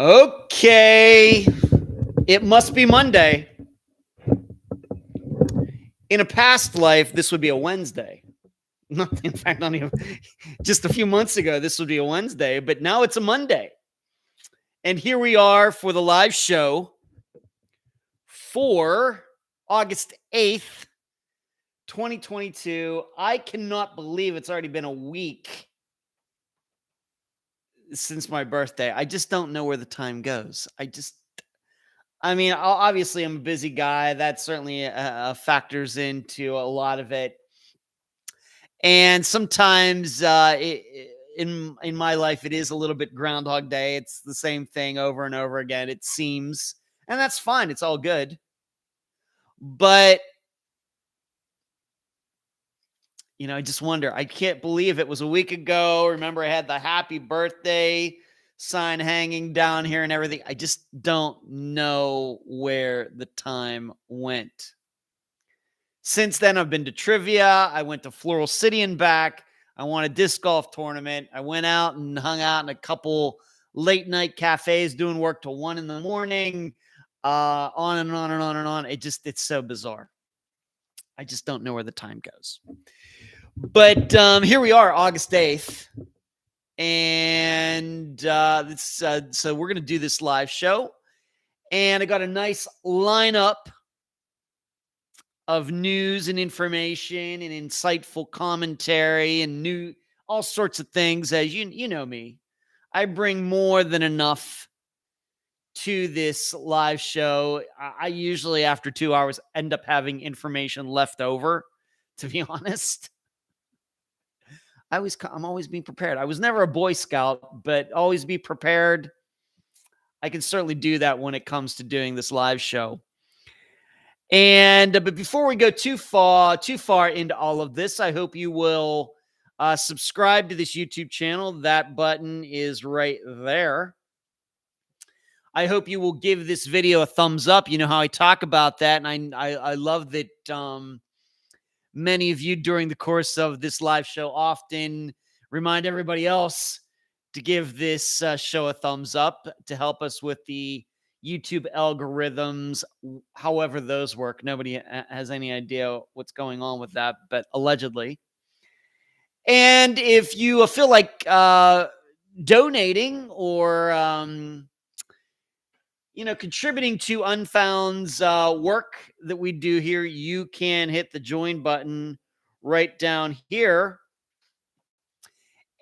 Okay. It must be Monday. In a past life, this would be a Wednesday. In fact, not even just a few months ago, this would be a Wednesday, but now it's a Monday. And here we are for the live show for August 8th, 2022. I cannot believe it's already been a week since my birthday. I just don't know where the time goes. Obviously, I'm a busy guy. That certainly factors into a lot of it. And sometimes in my life, it is a little bit Groundhog Day. It's the same thing over and over again, it seems. And that's fine. It's all good. But, I just wonder. I can't believe it was a week ago. Remember, I had the happy birthday sign hanging down here and everything. I just don't know where the time went. Since then, I've been to trivia. I went to Floral City and back. I won a disc golf tournament. I went out and hung out in a couple late night cafes doing work till 1 a.m. On and on and on and on. It's so bizarre. I just don't know where the time goes. But here we are, August 8th. And so we're going to do this live show. And I got a nice lineup of news and information and insightful commentary and all sorts of things. As you know me, I bring more than enough to this live show. I usually, after 2 hours, end up having information left over, to be honest. I'm always being prepared. I was never a Boy Scout, but always be prepared. I can certainly do that when it comes to doing this live show. And but before we go too far into all of this, I hope you will subscribe to this YouTube channel. That button is right there. I hope you will give this video a thumbs up. You know how I talk about that, and I love that many of you during the course of this live show often remind everybody else to give this show a thumbs up to help us with the YouTube algorithms, however those work. Nobody has any idea what's going on with that, but allegedly. And if you feel like donating or contributing to Unfound's work that we do here, you can hit the join button right down here.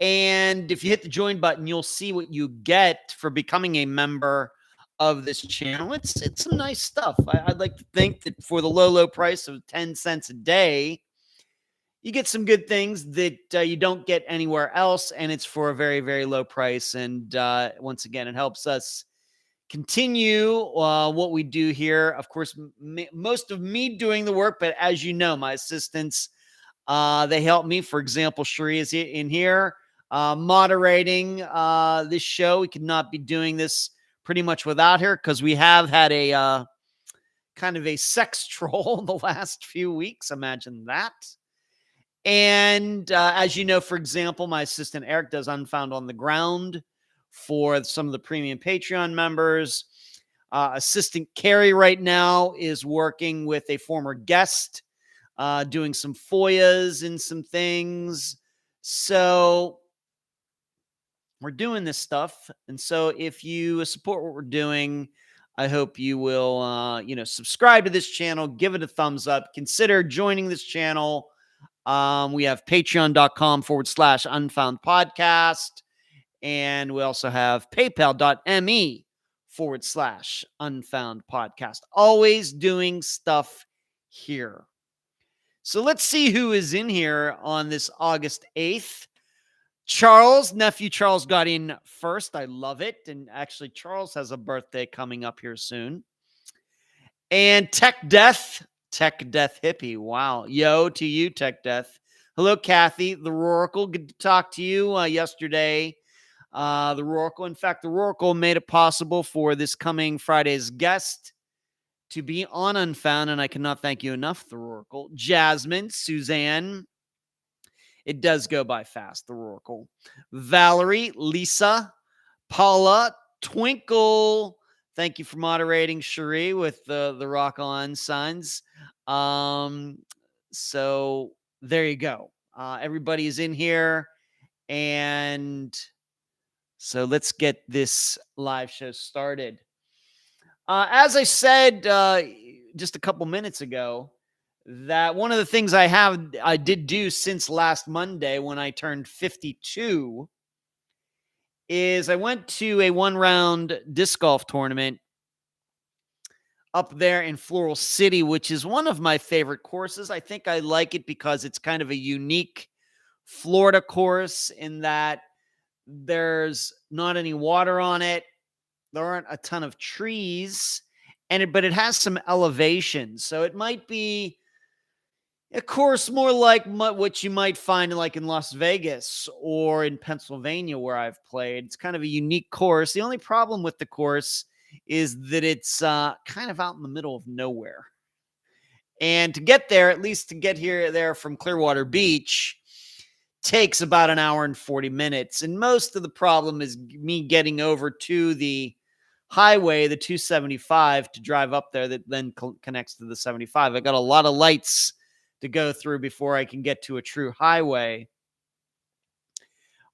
And if you hit the join button, you'll see what you get for becoming a member of this channel. It's some nice stuff. I'd like to think that for the low price of 10 cents a day, you get some good things that you don't get anywhere else. And it's for a very, very low price. And once again, it helps us continue what we do here. Of course, most of me doing the work, but as you know, my assistants, they help me. For example, Sheree is in here moderating this show. We could not be doing this pretty much without her because we have had a kind of a sex troll the last few weeks. Imagine that. And as you know, for example, my assistant Eric does Unfound on the Ground for some of the premium Patreon members. Assistant Carrie right now is working with a former guest, doing some FOIAs and some things. So we're doing this stuff. And so if you support what we're doing, I hope you will, subscribe to this channel, give it a thumbs up, consider joining this channel. We have patreon.com/Unfound Podcast. And we also have paypal.me/Unfound Podcast. Always doing stuff here. So let's see who is in here on this August 8th. Nephew Charles got in first. I love it. And actually, Charles has a birthday coming up here soon. And Tech Death Hippie. Wow. Yo to you, Tech Death. Hello, Kathy, the Roracle. Good to talk to you yesterday. The Roracle. In fact, the Roracle made it possible for this coming Friday's guest to be on Unfound, and I cannot thank you enough, the Roracle. Jasmine, Suzanne. It does go by fast, the Roracle. Valerie, Lisa, Paula, Twinkle, thank you for moderating, Cherie, with the rock on signs. So there you go. Everybody is in here, and so let's get this live show started. As I said just a couple minutes ago, that one of the things I did do since last Monday when I turned 52 is I went to a one-round disc golf tournament up there in Floral City, which is one of my favorite courses. I think I like it because it's kind of a unique Florida course in that there's not any water on it. There aren't a ton of trees, but it has some elevation. So it might be a course more like what you might find like in Las Vegas or in Pennsylvania where I've played. It's kind of a unique course. The only problem with the course is that it's kind of out in the middle of nowhere. And to get there, at least to get there from Clearwater Beach, takes about an hour and 40 minutes. And most of the problem is me getting over to the highway, the 275, to drive up there that then connects to the 75. I got a lot of lights to go through before I can get to a true highway.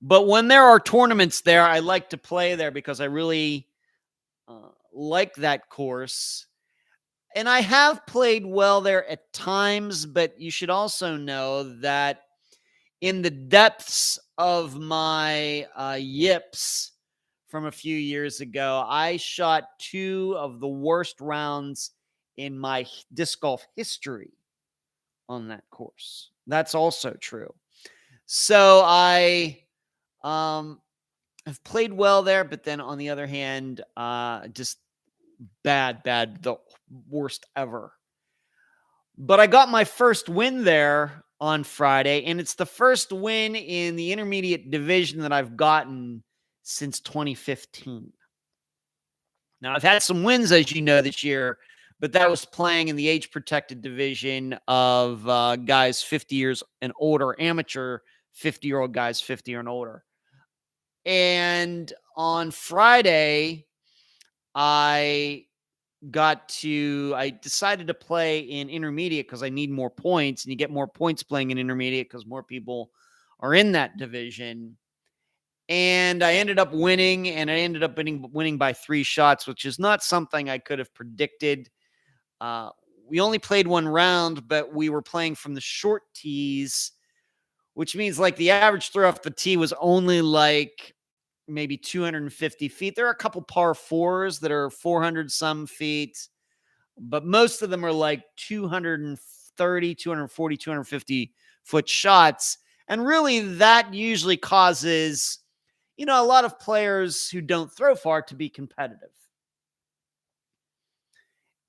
But when there are tournaments there, I like to play there because I really like that course. And I have played well there at times, but you should also know that in the depths of my yips from a few years ago, I shot 2 of the worst rounds in my disc golf history on that course. That's also true. So I have played well there, but then on the other hand, just bad, the worst ever. But I got my first win there on Friday, and it's the first win in the intermediate division that I've gotten since 2015. Now, I've had some wins, as you know, this year, but that was playing in the age-protected division of guys 50 years and older, amateur 50-year-old guys 50 and older. And on Friday, I decided to play in intermediate because I need more points, and you get more points playing in intermediate because more people are in that division. And I ended up winning, and I ended up winning by 3 shots, which is not something I could have predicted. We only played 1 round, but we were playing from the short tees, which means like the average throw off the tee was only like maybe 250 feet. There are a couple par 4s that are 400 some feet, but most of them are like 230, 240, 250 foot shots. And really that usually causes, a lot of players who don't throw far to be competitive.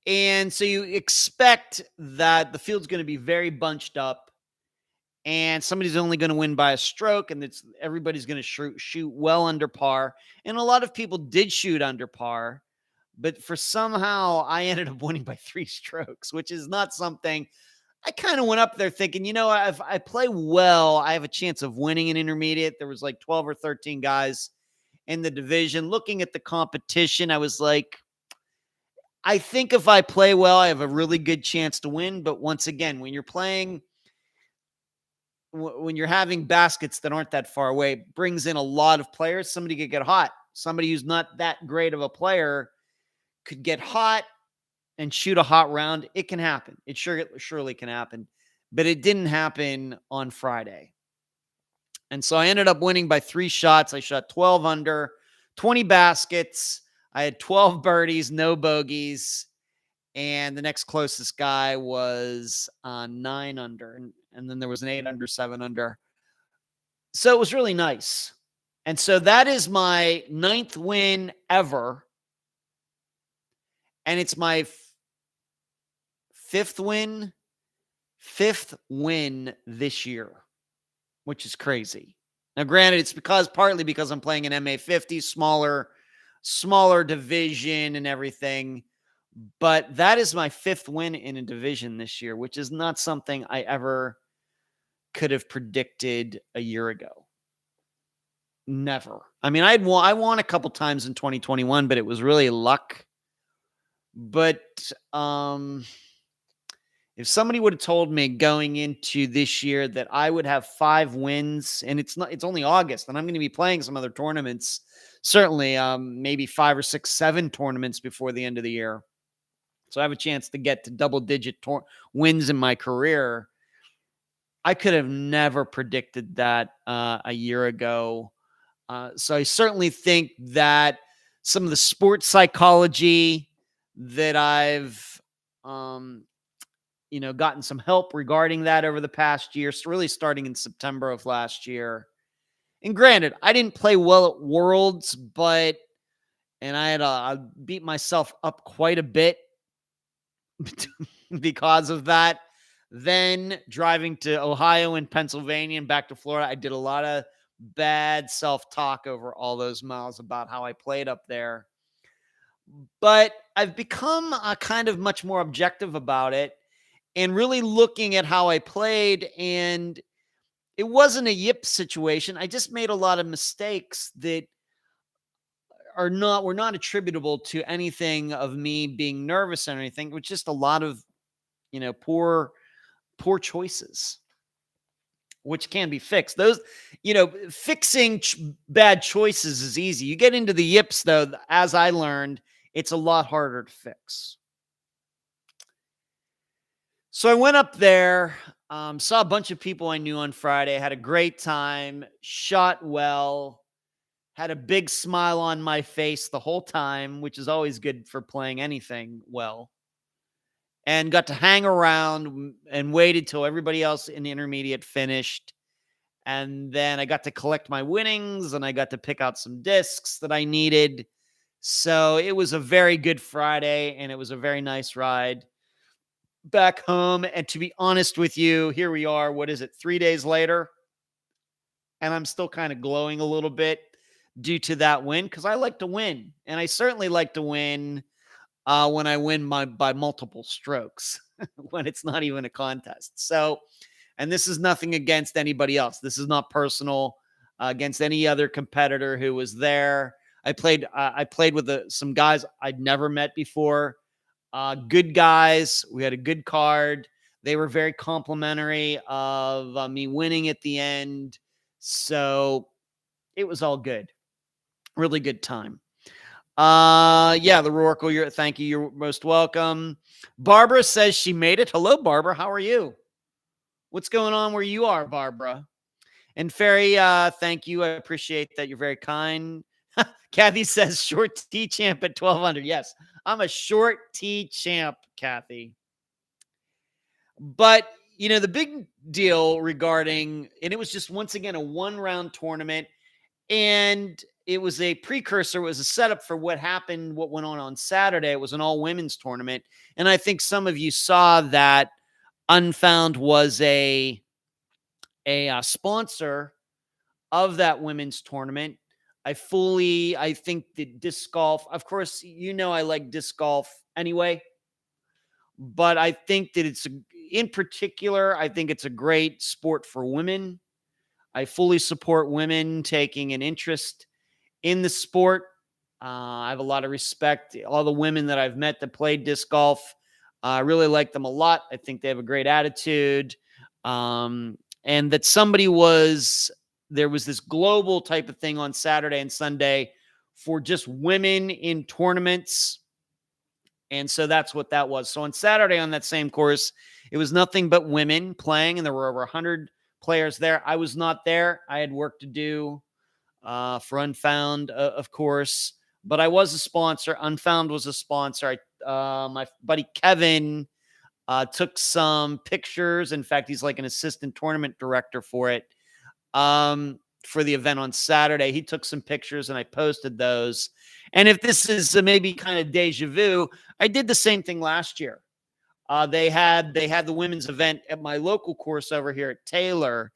And so you expect that the field's going to be very bunched up, and somebody's only going to win by a stroke, and everybody's going to shoot well under par. And a lot of people did shoot under par, but somehow I ended up winning by 3 strokes, which is not something. I kind of went up there thinking, if I play well, I have a chance of winning an intermediate. There was like 12 or 13 guys in the division. Looking at the competition, I was like, I think if I play well, I have a really good chance to win. But once again, when you're having baskets that aren't that far away, it brings in a lot of players. Somebody could get hot. Somebody who's not that great of a player could get hot and shoot a hot round. It can happen. It surely can happen. But it didn't happen on Friday. And so I ended up winning by 3 shots. I shot 12 under, 20 baskets. I had 12 birdies, no bogeys. And the next closest guy was 9 under. And then there was an 8 under, 7 under. So it was really nice. And so that is my 9th win ever. And it's my 5th win this year, which is crazy. Now, granted, it's partly because I'm playing an MA 50, smaller division and everything. But that is my 5th win in a division this year, which is not something I ever could have predicted a year ago. Never. I mean, I won a couple times in 2021, but it was really luck. But if somebody would have told me going into this year that I would have 5 wins, and it's only August, and I'm going to be playing some other tournaments, certainly maybe 5 or 6, 7 tournaments before the end of the year. So I have a chance to get to double-digit wins in my career. I could have never predicted that a year ago. So I certainly think that some of the sports psychology that I've, gotten some help regarding that over the past year, so really starting in September of last year. And granted, I didn't play well at Worlds, and I had beat myself up quite a bit because of that. Then driving to Ohio and Pennsylvania and back to Florida, I did a lot of bad self-talk over all those miles about how I played up there. But I've become kind of much more objective about it and really looking at how I played. And it wasn't a yip situation. I just made a lot of mistakes that were not attributable to anything of me being nervous or anything. It was just a lot of, poor choices, which can be fixed. Those, fixing bad choices is easy. You get into the yips, though, as I learned, it's a lot harder to fix. So I went up there, saw a bunch of people I knew on Friday, had a great time, shot well, had a big smile on my face the whole time, which is always good for playing anything well. And got to hang around and waited till everybody else in the intermediate finished. And then I got to collect my winnings and I got to pick out some discs that I needed. So it was a very good Friday and it was a very nice ride back home. And to be honest with you, here we are. What is it? 3 days later. And I'm still kind of glowing a little bit due to that win because I like to win. And I certainly like to win when I win by multiple strokes, when it's not even a contest. So, and this is nothing against anybody else. This is not personal against any other competitor who was there. I played with some guys I'd never met before. Good guys. We had a good card. They were very complimentary of me winning at the end. So it was all good. Really good time. Yeah, the Roracle, thank you. You're most welcome. Barbara says she made it. Hello, Barbara. How are you? What's going on where you are, Barbara? And Ferry, thank you. I appreciate that. You're very kind. Kathy says short T champ at 1200. Yes, I'm a short T champ, Kathy. But, the big deal regarding, and it was just once again a 1-round tournament, and it was a precursor, it was a setup for what went on Saturday. It was an all-women's tournament. And I think some of you saw that Unfound was a sponsor of that women's tournament. I think that disc golf, of course, I like disc golf anyway, but I think that in particular, I think it's a great sport for women. I fully support women taking an interest in the sport. I have a lot of respect. All the women that I've met that played disc golf, I really like them a lot. I think they have a great attitude. And that there was this global type of thing on Saturday and Sunday for just women in tournaments. And so that's what that was. So on Saturday on that same course, it was nothing but women playing, and there were over 100 players there. I was not there. I had work to do for Unfound, of course, but I was a sponsor. Unfound was a sponsor. My buddy Kevin took some pictures. In fact, he's like an assistant tournament director for it. For the event on Saturday, he took some pictures and I posted those. And if this is maybe kind of deja vu, I did the same thing last year. They had the women's event at my local course over here at Taylor,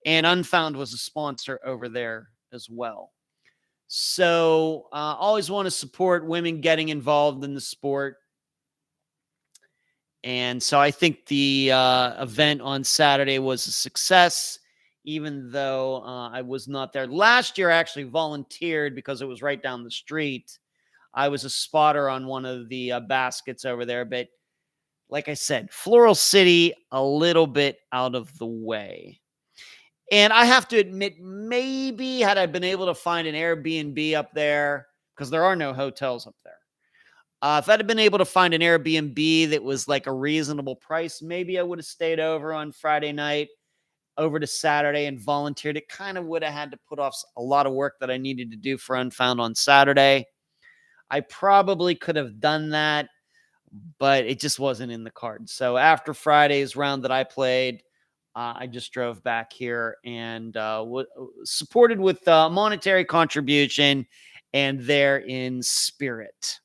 and Unfound was a sponsor over there as well. So always want to support women getting involved in the sport. And so I think the event on Saturday was a success, even though I was not there. Last year, I actually volunteered because it was right down the street. I was a spotter on one of the baskets over there. But like I said, Floral City, a little bit out of the way. And I have to admit, maybe had I been able to find an Airbnb up there, because there are no hotels up there. If I'd have been able to find an Airbnb that was like a reasonable price, maybe I would have stayed over on Friday night over to Saturday and volunteered. It kind of would have had to put off a lot of work that I needed to do for Unfound on Saturday. I probably could have done that, but it just wasn't in the cards. So after Friday's round that I played, I just drove back here and supported with monetary contribution and there in spirit.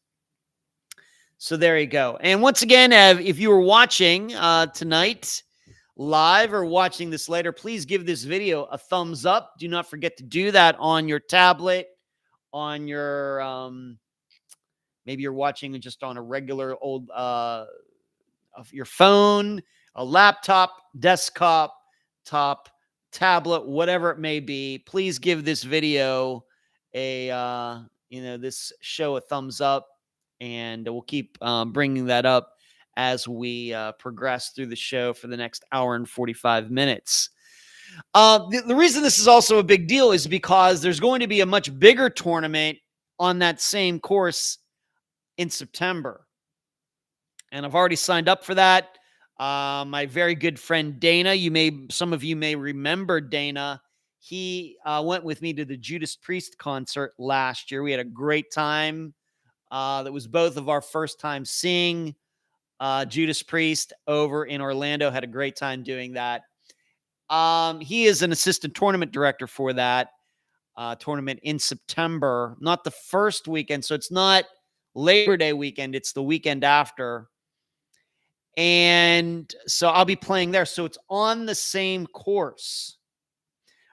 So there you go. And once again, if you were watching tonight live or watching this later, please give this video a thumbs up. Do not forget to do that on your tablet, on your, maybe you're watching just on a regular old, of your phone, a laptop, desktop, tablet, whatever it may be. Please give this video this show a thumbs up, and we'll keep bringing that up as we progress through the show for the next hour and 45 minutes. The reason this is also a big deal is because there's going to be a much bigger tournament on that same course in September. And I've already signed up for that. My very good friend Dana, some of you may remember Dana. He went with me to the Judas Priest concert last year. We had a great time. That was both of our first time seeing Judas Priest over in Orlando. Had a great time doing that. He is an assistant tournament director for that tournament in September, not the first weekend. So it's not Labor Day weekend. It's the weekend after. And so I'll be playing there. So it's on the same course,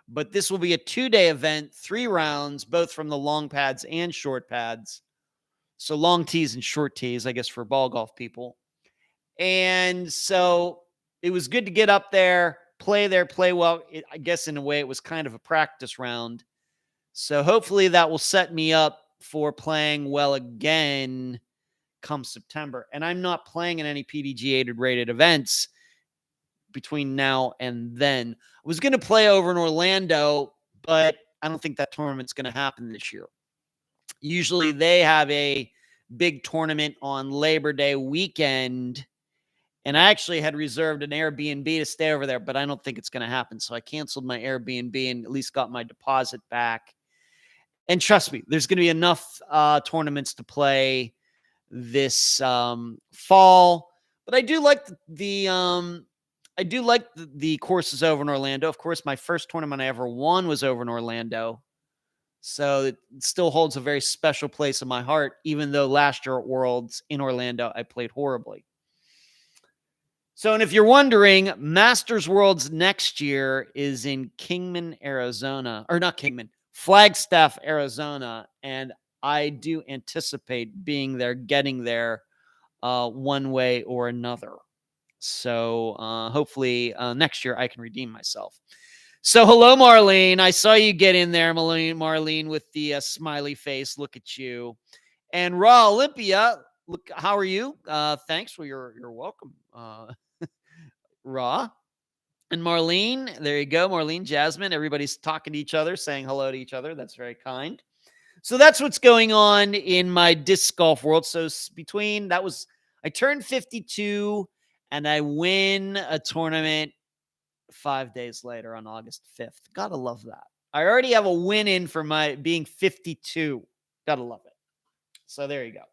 but this will be a 2-day event, 3 rounds, both from the long pads and short pads. So long tees and short tees, I guess, for ball golf people. And so it was good to get up there, play well. I guess in a way it was kind of a practice round. So hopefully that will set me up for playing well again come September. And I'm not playing in any PDGA rated events between now and then. I was going to play over in Orlando, but I don't think that tournament's going to happen this year. Usually they have a big tournament on Labor Day weekend, and I actually had reserved an Airbnb to stay over there, but I don't think it's going to happen. So I canceled my Airbnb and at least got my deposit back. And trust me, there's going to be enough tournaments to play this fall. But I do like the courses over in Orlando. Of course, my first tournament I ever won was over in Orlando. So it still holds a very special place in my heart, even though last year at Worlds in Orlando, I played horribly. So, and if you're wondering, Masters Worlds next year is in Kingman, Arizona, or not Kingman, Flagstaff, Arizona. And I do anticipate getting there one way or another. So hopefully next year I can redeem myself. So hello, Marlene. I saw you get in there, Marlene, with the smiley face. Look at you. And Raw Olympia, look, how are you? Thanks. Well, you're welcome. Raw. And Marlene, there you go. Marlene, Jasmine, everybody's talking to each other, saying hello to each other. That's very kind. So that's what's going on in my disc golf world. So I turned 52 and I win a tournament 5 days later on August 5th. Gotta love that. I already have a win in for my being 52. Gotta love it. So there you go.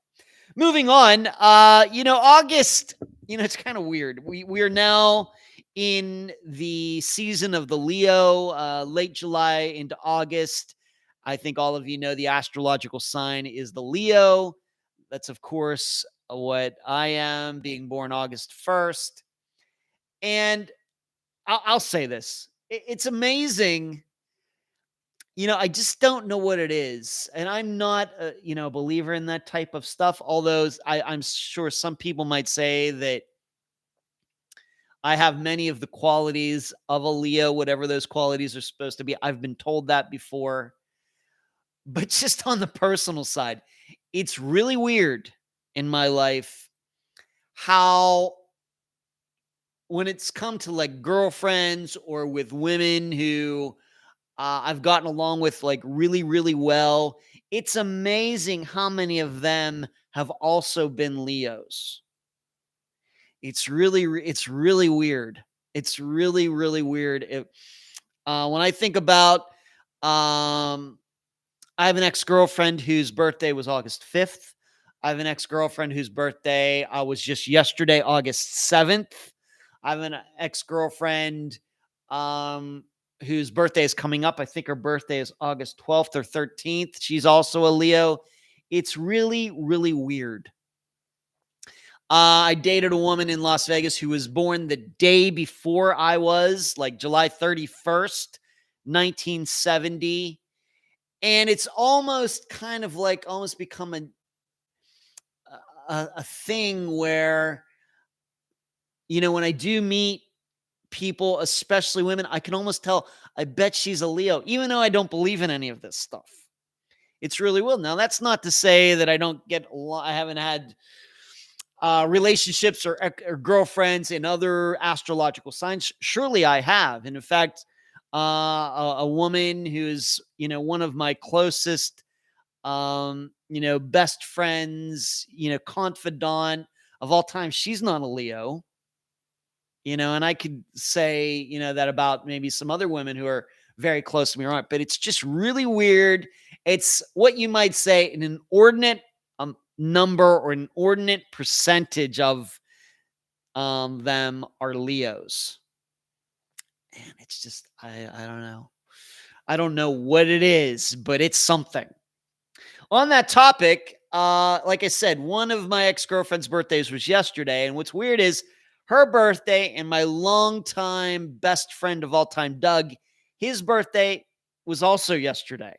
Moving on, August, it's kind of weird. We are now in the season of the Leo, late July into August. I think all of you know the astrological sign is the Leo. That's, of course, what I am, being born August 1st. And I'll say this. It's amazing. I just don't know what it is. And I'm not a believer in that type of stuff. Although I'm sure some people might say that I have many of the qualities of a Leo, whatever those qualities are supposed to be. I've been told that before. But just on the personal side, it's really weird in my life how when it's come to like girlfriends or with women who I've gotten along with like really, really well, it's amazing how many of them have also been Leos. It's really weird. It's really, really weird. When I think about, I have an ex-girlfriend whose birthday was August 5th. I have an ex-girlfriend whose birthday was just yesterday, August 7th. I have an ex-girlfriend whose birthday is coming up. I think her birthday is August 12th or 13th. She's also a Leo. It's really, really weird. I dated a woman in Las Vegas who was born the day before I was, like July 31st, 1970. And it's almost kind of like almost become a thing where, you know, when I do meet people, especially women, I can almost tell, I bet she's a Leo, even though I don't believe in any of this stuff. It's really weird. Now, that's not to say that I haven't had relationships or girlfriends in other astrological signs. Surely I have. And in fact, a woman who's, you know, one of my closest, you know, best friends, you know, confidant of all time, she's not a Leo. You know, and I could say, you know, that about maybe some other women who are very close to me, aren't, but it's just really weird. It's what you might say an inordinate number or an inordinate percentage of them are Leos. And it's just, I don't know. I don't know what it is, but it's something. On that topic, like I said, one of my ex-girlfriend's birthdays was yesterday. And what's weird is her birthday and my longtime best friend of all time, Doug, his birthday was also yesterday.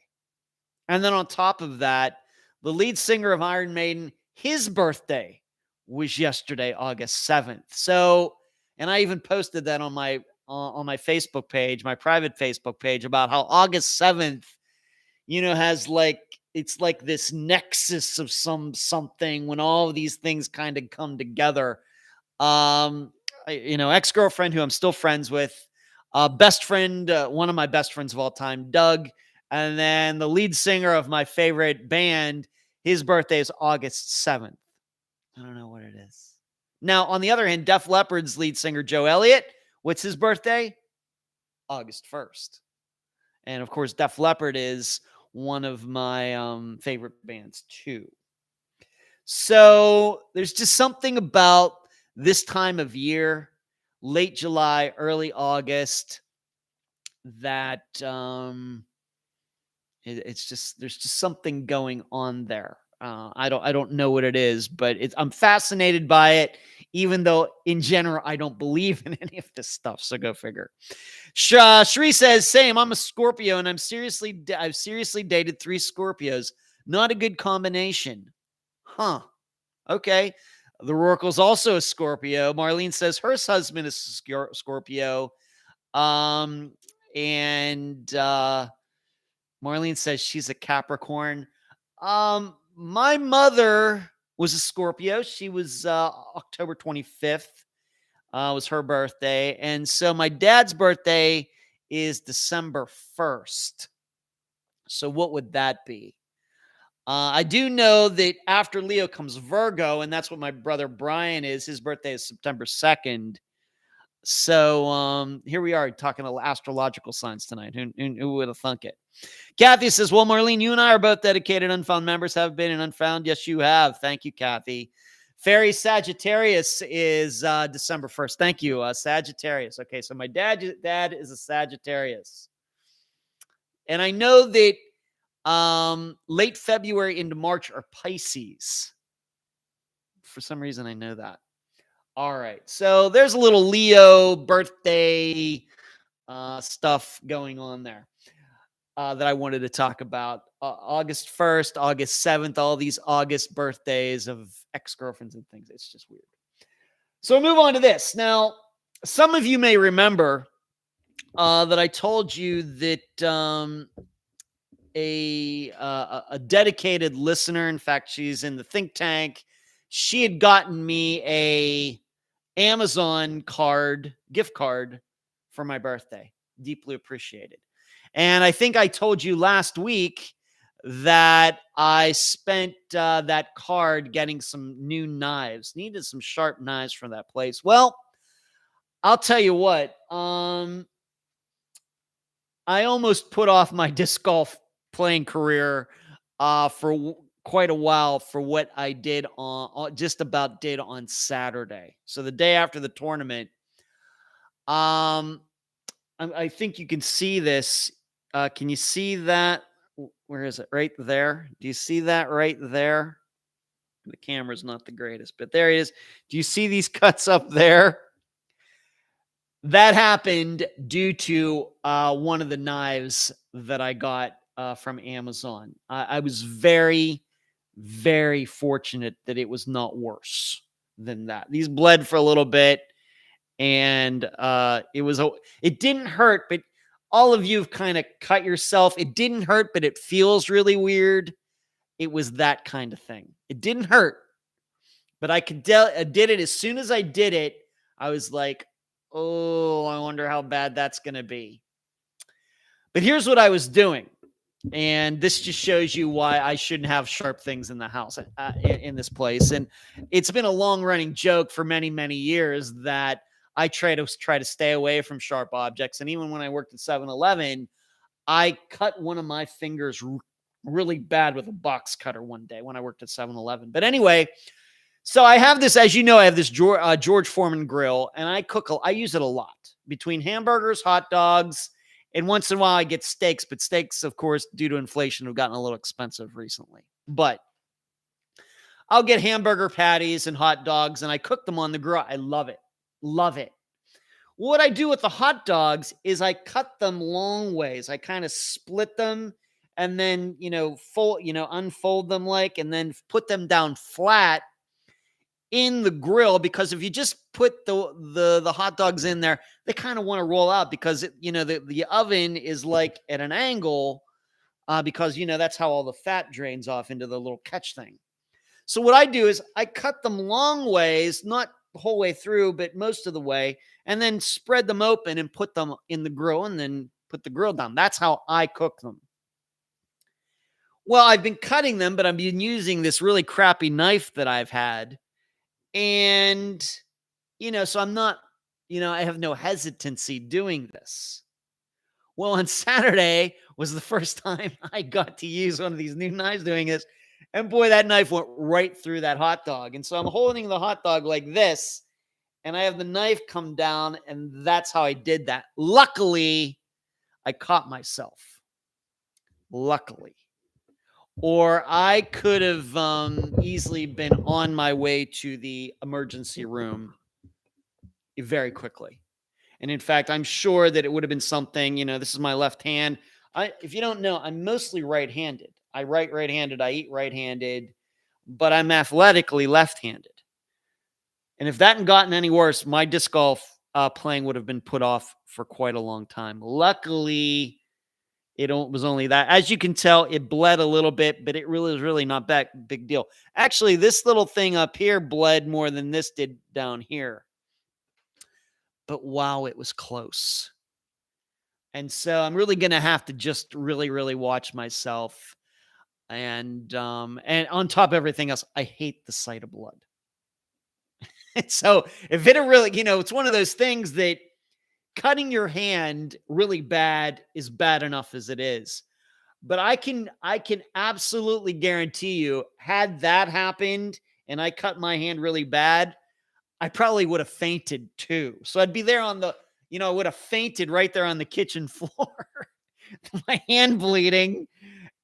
And then on top of that, the lead singer of Iron Maiden, his birthday was yesterday, August 7th. So, and I even posted that on my Facebook page, my private Facebook page, about how August 7th, you know, has like, it's like this nexus of something when all of these things kind of come together. You know, ex-girlfriend who I'm still friends with, best friend, one of my best friends of all time, Doug, and then the lead singer of my favorite band, his birthday is August 7th. I don't know what it is. Now, on the other hand, Def Leppard's lead singer, Joe Elliott, what's his birthday? August 1st. And of course, Def Leppard is one of my favorite bands too. So there's just something about this time of year, late July, early August, that it's just, there's just something going on there. I don't know what it is, but I'm fascinated by it, even though in general I don't believe in any of this stuff. So go figure. Shri says, same. I'm a Scorpio, and I've seriously dated 3 Scorpios. Not a good combination, huh? Okay. The Rorkel's also a Scorpio. Marlene says her husband is Scorpio. And Marlene says she's a Capricorn. My mother was a Scorpio. She was October 25th. Was her birthday. And so my dad's birthday is December 1st. So what would that be? I do know that after Leo comes Virgo, and that's what my brother Brian is. His birthday is September 2nd. So here we are talking astrological signs tonight. Who would have thunk it? Kathy says, well, Marlene, you and I are both dedicated Unfound members, have been in Unfound. Yes, you have. Thank you, Kathy. Fairy Sagittarius is December 1st. Thank you, Sagittarius. Okay, so my dad is a Sagittarius. And I know that late February into March are Pisces. For some reason, I know that. All right. So there's a little Leo birthday stuff going on there that I wanted to talk about. August 1st, August 7th, all these August birthdays of ex-girlfriends and things. It's just weird. So we'll move on to this. Now, Some of you may remember that I told you that a dedicated listener, in fact, she's in the think tank, she had gotten me a Amazon gift card for my birthday. Deeply appreciated. And I think I told you last week that I spent that card getting some new knives. Needed some sharp knives from that place. Well, I'll tell you what. I almost put off my disc golf playing career for quite a while for what I did just about did on Saturday. So the day after the tournament, um, I think you can see this. Can you see that? Where is it? Right there. Do you see that right there? The camera's not the greatest, but there it is. Do you see these cuts up there? That happened due to one of the knives that I got from Amazon. I was very, very fortunate that it was not worse than that. These bled for a little bit, and it didn't hurt, but all of you have kind of cut yourself. It didn't hurt, but it feels really weird. It was that kind of thing. It didn't hurt, but I did it as soon as I did it. I was like, oh, I wonder how bad that's going to be. But here's what I was doing. And this just shows you why I shouldn't have sharp things in the house, in this place. And it's been a long running joke for many, many years that I try to stay away from sharp objects. And even when I worked at 7-Eleven, I cut one of my fingers really bad with a box cutter one day when I worked at 7-Eleven. But anyway, so I have this, as you know, I have this George Foreman grill, and I use it a lot between hamburgers, hot dogs, and once in a while I get steaks. But steaks, of course, due to inflation, have gotten a little expensive recently. But I'll get hamburger patties and hot dogs, and I cook them on the grill. I love it. Love it. What I do with the hot dogs is I cut them long ways. I kind of split them and then, unfold them and then put them down flat in the grill, because if you just put the hot dogs in there, they kind of want to roll out because the oven is like at an angle because that's how all the fat drains off into the little catch thing. So what I do is I cut them long ways, not the whole way through, but most of the way, and then spread them open and put them in the grill and then put the grill down. That's how I cook them. Well, I've been cutting them, but I've been using this really crappy knife that I've had. And, so I'm not, I have no hesitancy doing this. Well, on Saturday was the first time I got to use one of these new knives doing this. And boy, that knife went right through that hot dog. And so I'm holding the hot dog like this, and I have the knife come down, and that's how I did that. Luckily, I caught myself. Luckily. Or I could have easily been on my way to the emergency room very quickly. And in fact, I'm sure that it would have been something, this is my left hand. If you don't know, I'm mostly right-handed. I write right-handed, I eat right-handed, but I'm athletically left-handed. And if that hadn't gotten any worse, my disc golf playing would have been put off for quite a long time. Luckily, it was only that. As you can tell, it bled a little bit, but it really was really not that big deal. Actually, this little thing up here bled more than this did down here. But wow, it was close. And so I'm really going to have to just really, really watch myself. And on top of everything else, I hate the sight of blood. So if it really, it's one of those things that cutting your hand really bad is bad enough as it is. But I can absolutely guarantee you, had that happened and I cut my hand really bad, I probably would have fainted too. So I'd be there on the, I would have fainted right there on the kitchen floor, my hand bleeding,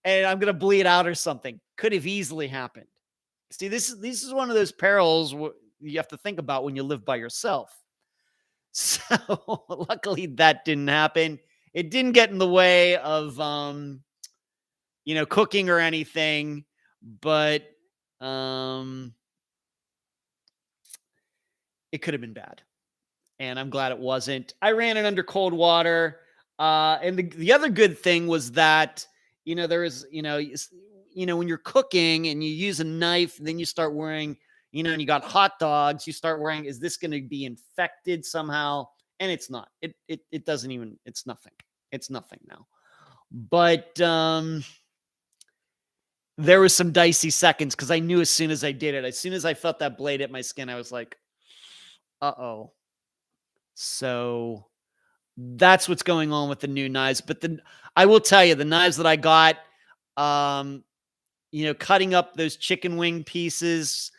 and I'm going to bleed out or something. Could have easily happened. See, this is one of those perils you have to think about when you live by yourself. So luckily that didn't happen. It didn't get in the way of, cooking or anything, but it could have been bad. and I'm glad it wasn't. I ran it under cold water. And the other good thing was that, there is, when you're cooking and you use a knife, then you start worrying, and you got hot dogs, you start worrying, is this going to be infected somehow? And it's not. It doesn't even, it's nothing. It's nothing now. But there was some dicey seconds because I knew as soon as I did it, as soon as I felt that blade hit my skin, I was like, uh-oh. So that's what's going on with the new knives. But I will tell you, the knives that I got, cutting up those chicken wing pieces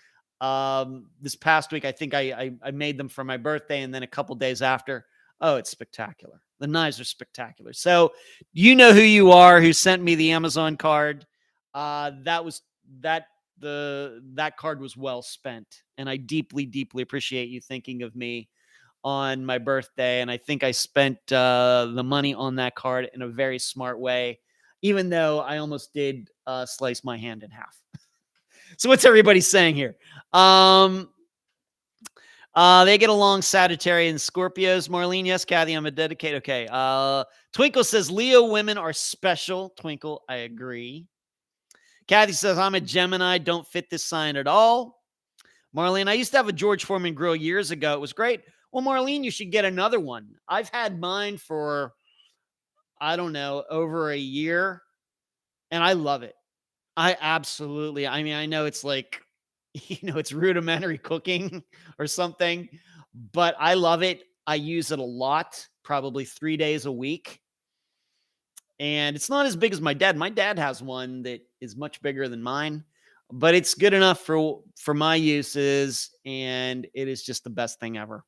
this past week, I think I made them for my birthday, and then a couple days after, oh, it's spectacular. The knives are spectacular. So you know who you are, who sent me the Amazon card. That card was well spent, and I deeply, deeply appreciate you thinking of me on my birthday. And I think I spent the money on that card in a very smart way, even though I almost did slice my hand in half. So what's everybody saying here? They get along, Sagittarius and Scorpios. Marlene, yes. Kathy, I'm a dedicated. Okay. Twinkle says Leo women are special. Twinkle, I agree. Kathy says I'm a Gemini. Don't fit this sign at all. Marlene, I used to have a George Foreman grill years ago. It was great. Well, Marlene, you should get another one. I've had mine for, I don't know, over a year, and I love it. I know it's like, it's rudimentary cooking or something, but I love it. I use it a lot, probably 3 days a week. And it's not as big as my dad. My dad has one that is much bigger than mine, but it's good enough for my uses, and it is just the best thing ever.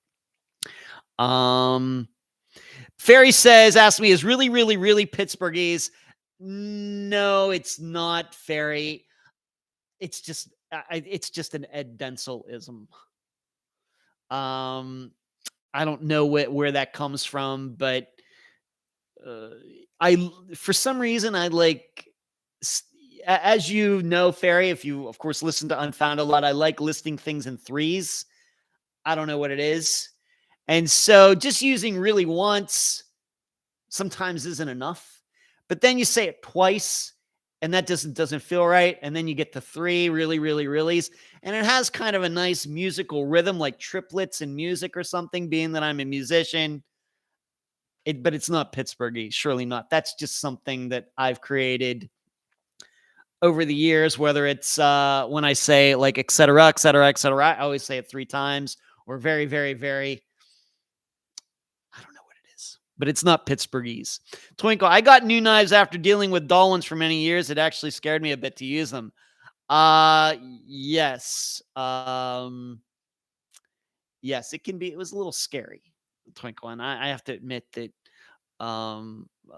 Ferry says, ask me, is really, really, really Pittsburghese? No, it's not, Ferry. It's just an Ed Denzel-ism. I don't know where that comes from, but for some reason, I like, as you know, Ferry, if you, of course, listen to Unfound a lot, I like listing things in threes. I don't know what it is. And so just using really once sometimes isn't enough. But then you say it twice, and that doesn't feel right. And then you get the three really, really, really's. And it has kind of a nice musical rhythm, like triplets in music or something, being that I'm a musician. But it's not Pittsburghy, surely not. That's just something that I've created over the years, whether it's when I say like, et cetera, et cetera, et cetera. I always say it 3 times, or very, very, very. I don't know what it is, but it's not Pittsburghese. Twinkle, I got new knives after dealing with dull ones for many years. It actually scared me a bit to use them. Yes. Yes, it can be. It was a little scary, Twinkle. And I have to admit that,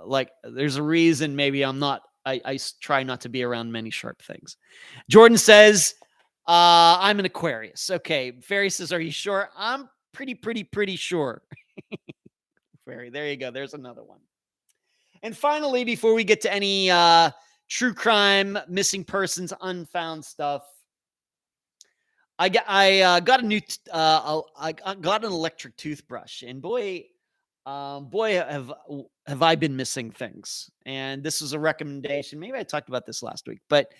like, there's a reason maybe I try not to be around many sharp things. Jordan says, I'm an Aquarius. Okay. Ferry says, are you sure? I'm pretty sure. Ferry, there you go. There's another one. And finally, before we get to any true crime, missing persons, unfound stuff, I got a new I got an electric toothbrush, and boy, have I been missing things. And this was a recommendation. Maybe I talked about this last week, but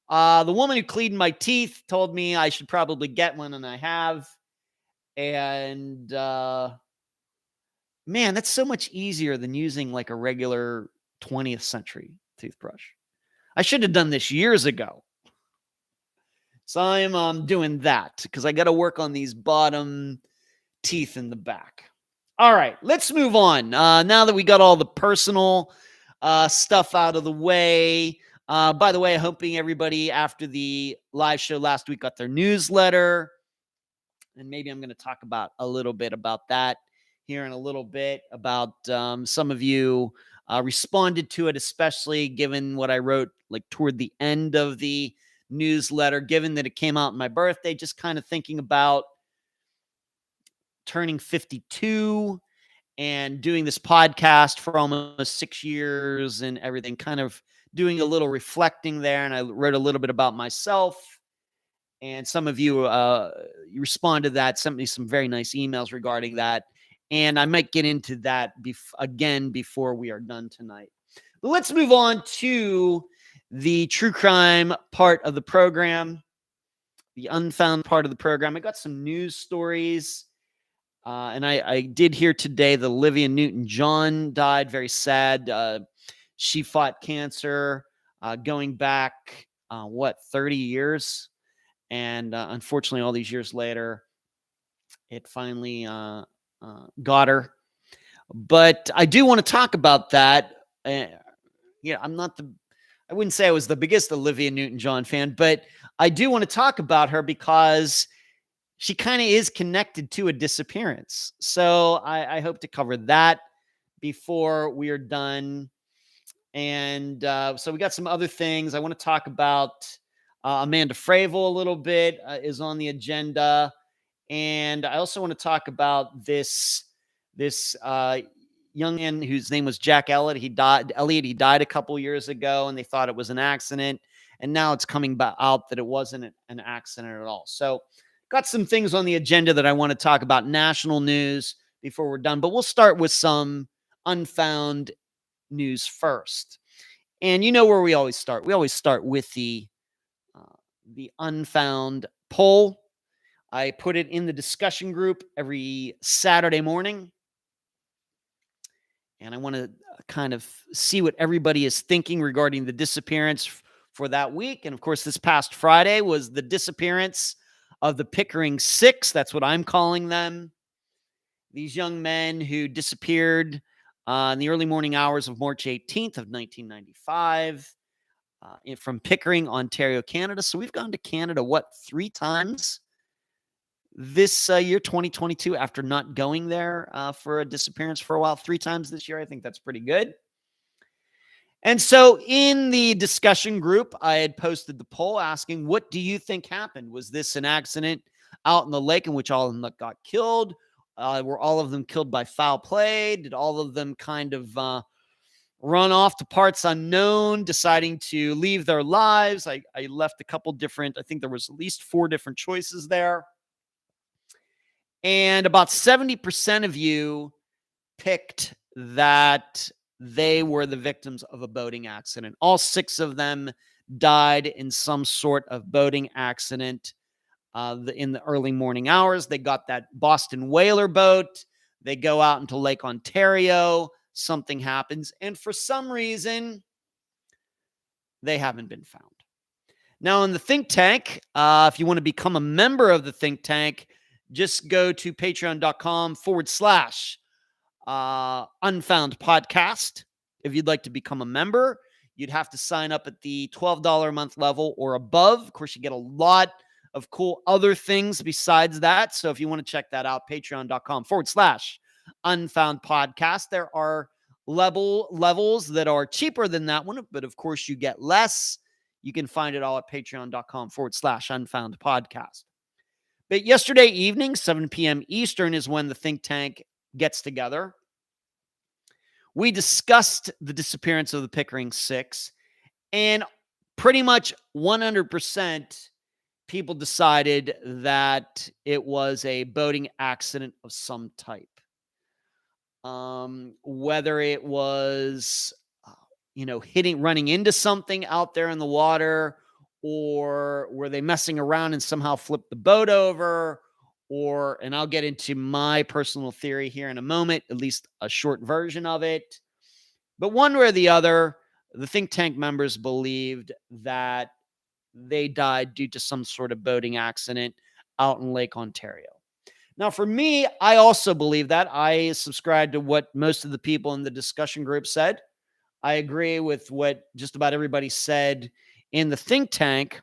the woman who cleaned my teeth told me I should probably get one, and I have. And man, that's so much easier than using like a regular 20th century toothbrush. I should have done this years ago. So I'm doing that because I got to work on these bottom teeth in the back. All right, let's move on. Now that we got all the personal stuff out of the way. By the way, hoping everybody after the live show last week got their newsletter. And maybe I'm going to talk about a little bit about that here in a little bit, about some of you responded to it, especially given what I wrote like toward the end of the newsletter, given that it came out on my birthday, just kind of thinking about turning 52 and doing this podcast for almost 6 years and everything, kind of doing a little reflecting there. And I wrote a little bit about myself. And some of you, you responded to that, sent me some very nice emails regarding that. And I might get into that again before we are done tonight. But let's move on to the true crime part of the program, the Unfound part of the program. I got some news stories. And I did hear today that Olivia Newton-John died. Very sad. She fought cancer going back, 30 years? And unfortunately, all these years later, it finally got her. But I do want to talk about that. I wouldn't say I was the biggest Olivia Newton-John fan, but I do want to talk about her because she kind of is connected to a disappearance. So I hope to cover that before we are done. And so we got some other things. I want to talk about Amanda Fraville a little bit is on the agenda. And I also want to talk about this young man whose name was Jack Elliot. He died a couple years ago, and they thought it was an accident. And now it's coming out that it wasn't an accident at all. So got some things on the agenda that I want to talk about, national news, before we're done. But we'll start with some Unfound news first. And you know where we always start. We always start with the Unfound poll. I put it in the discussion group every Saturday morning. And I want to kind of see what everybody is thinking regarding the disappearance for that week. And of course, this past Friday was the disappearance of the Pickering Six. That's what I'm calling them. These young men who disappeared in the early morning hours of March 18th of 1995 from Pickering, Ontario, Canada. So we've gone to Canada, 3 times this year, 2022, after not going there for a disappearance for a while. 3 times this year. I think that's pretty good. And so in the discussion group, I had posted the poll asking, what do you think happened? Was this an accident out in the lake in which all of them got killed? Were all of them killed by foul play? Did all of them kind of run off to parts unknown, deciding to leave their lives? I left a couple different, I think there was at least 4 different choices there. And about 70% of you picked that they were the victims of a boating accident. All 6 of them died in some sort of boating accident in the early morning hours. They got that Boston whaler boat. They go out into Lake Ontario. Something happens. And for some reason, they haven't been found. Now, in the think tank, if you want to become a member of the think tank, just go to patreon.com/Unfound Podcast. If you'd like to become a member, you'd have to sign up at the $12 a month level or above. Of course, you get a lot of cool other things besides that. So if you want to check that out, patreon.com/Unfound Podcast. There are levels that are cheaper than that one, but of course you get less. You can find it all at patreon.com/Unfound Podcast. But yesterday evening, 7 p.m. Eastern, is when the think tank gets together. We discussed the disappearance of the Pickering Six, and pretty much 100% people decided that it was a boating accident of some type. Whether it was, running into something out there in the water, or were they messing around and somehow flipped the boat over, and I'll get into my personal theory here in a moment, at least a short version of it. But one way or the other, the think tank members believed that they died due to some sort of boating accident out in Lake Ontario. Now, for me, I also believe that. I subscribe to what most of the people in the discussion group said. I agree with what just about everybody said in the think tank,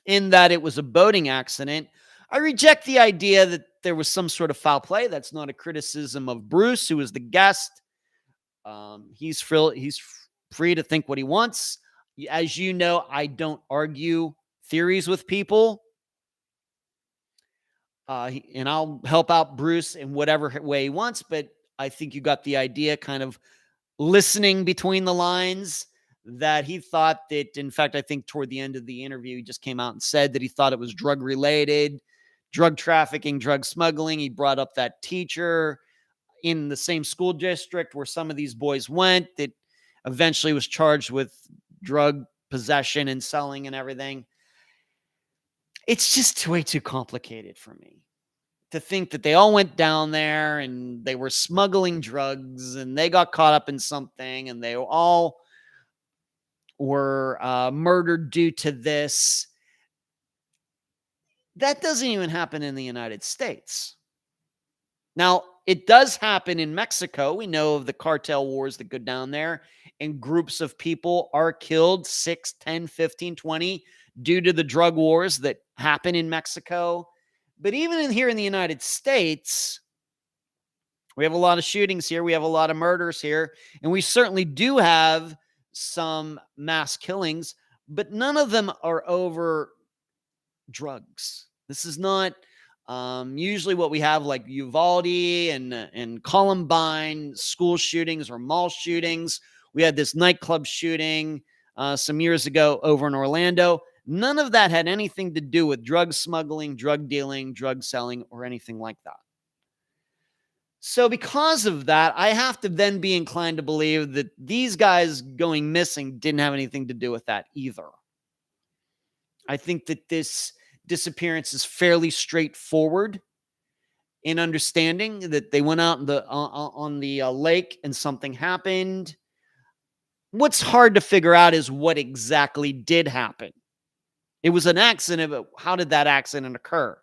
in that it was a boating accident. I reject the idea that there was some sort of foul play. That's not a criticism of Bruce, who was the guest. He's free to think what he wants. As you know, I don't argue theories with people. And I'll help out Bruce in whatever way he wants, but I think you got the idea, kind of listening between the lines, that he thought that, in fact, I think toward the end of the interview, he just came out and said that he thought it was drug related, drug trafficking, drug smuggling. He brought up that teacher in the same school district where some of these boys went that eventually was charged with drug possession and selling and everything. It's just way too complicated for me to think that they all went down there and they were smuggling drugs and they got caught up in something and they all were murdered due to this. That doesn't even happen in the United States. Now, it does happen in Mexico. We know of the cartel wars that go down there, and groups of people are killed 6, 10, 15, 20 due to the drug wars that happen in Mexico. But even here in the United States, we have a lot of shootings here. We have a lot of murders here. And we certainly do have some mass killings, but none of them are over drugs. This is not usually what we have, like Uvalde and Columbine school shootings or mall shootings. We had this nightclub shooting some years ago over in Orlando. None of that had anything to do with drug smuggling, drug dealing, drug selling, or anything like that. So because of that, I have to then be inclined to believe that these guys going missing didn't have anything to do with that either. I think that this disappearance is fairly straightforward in understanding that they went out on the lake and something happened. What's hard to figure out is what exactly did happen. It was an accident, but how did that accident occur?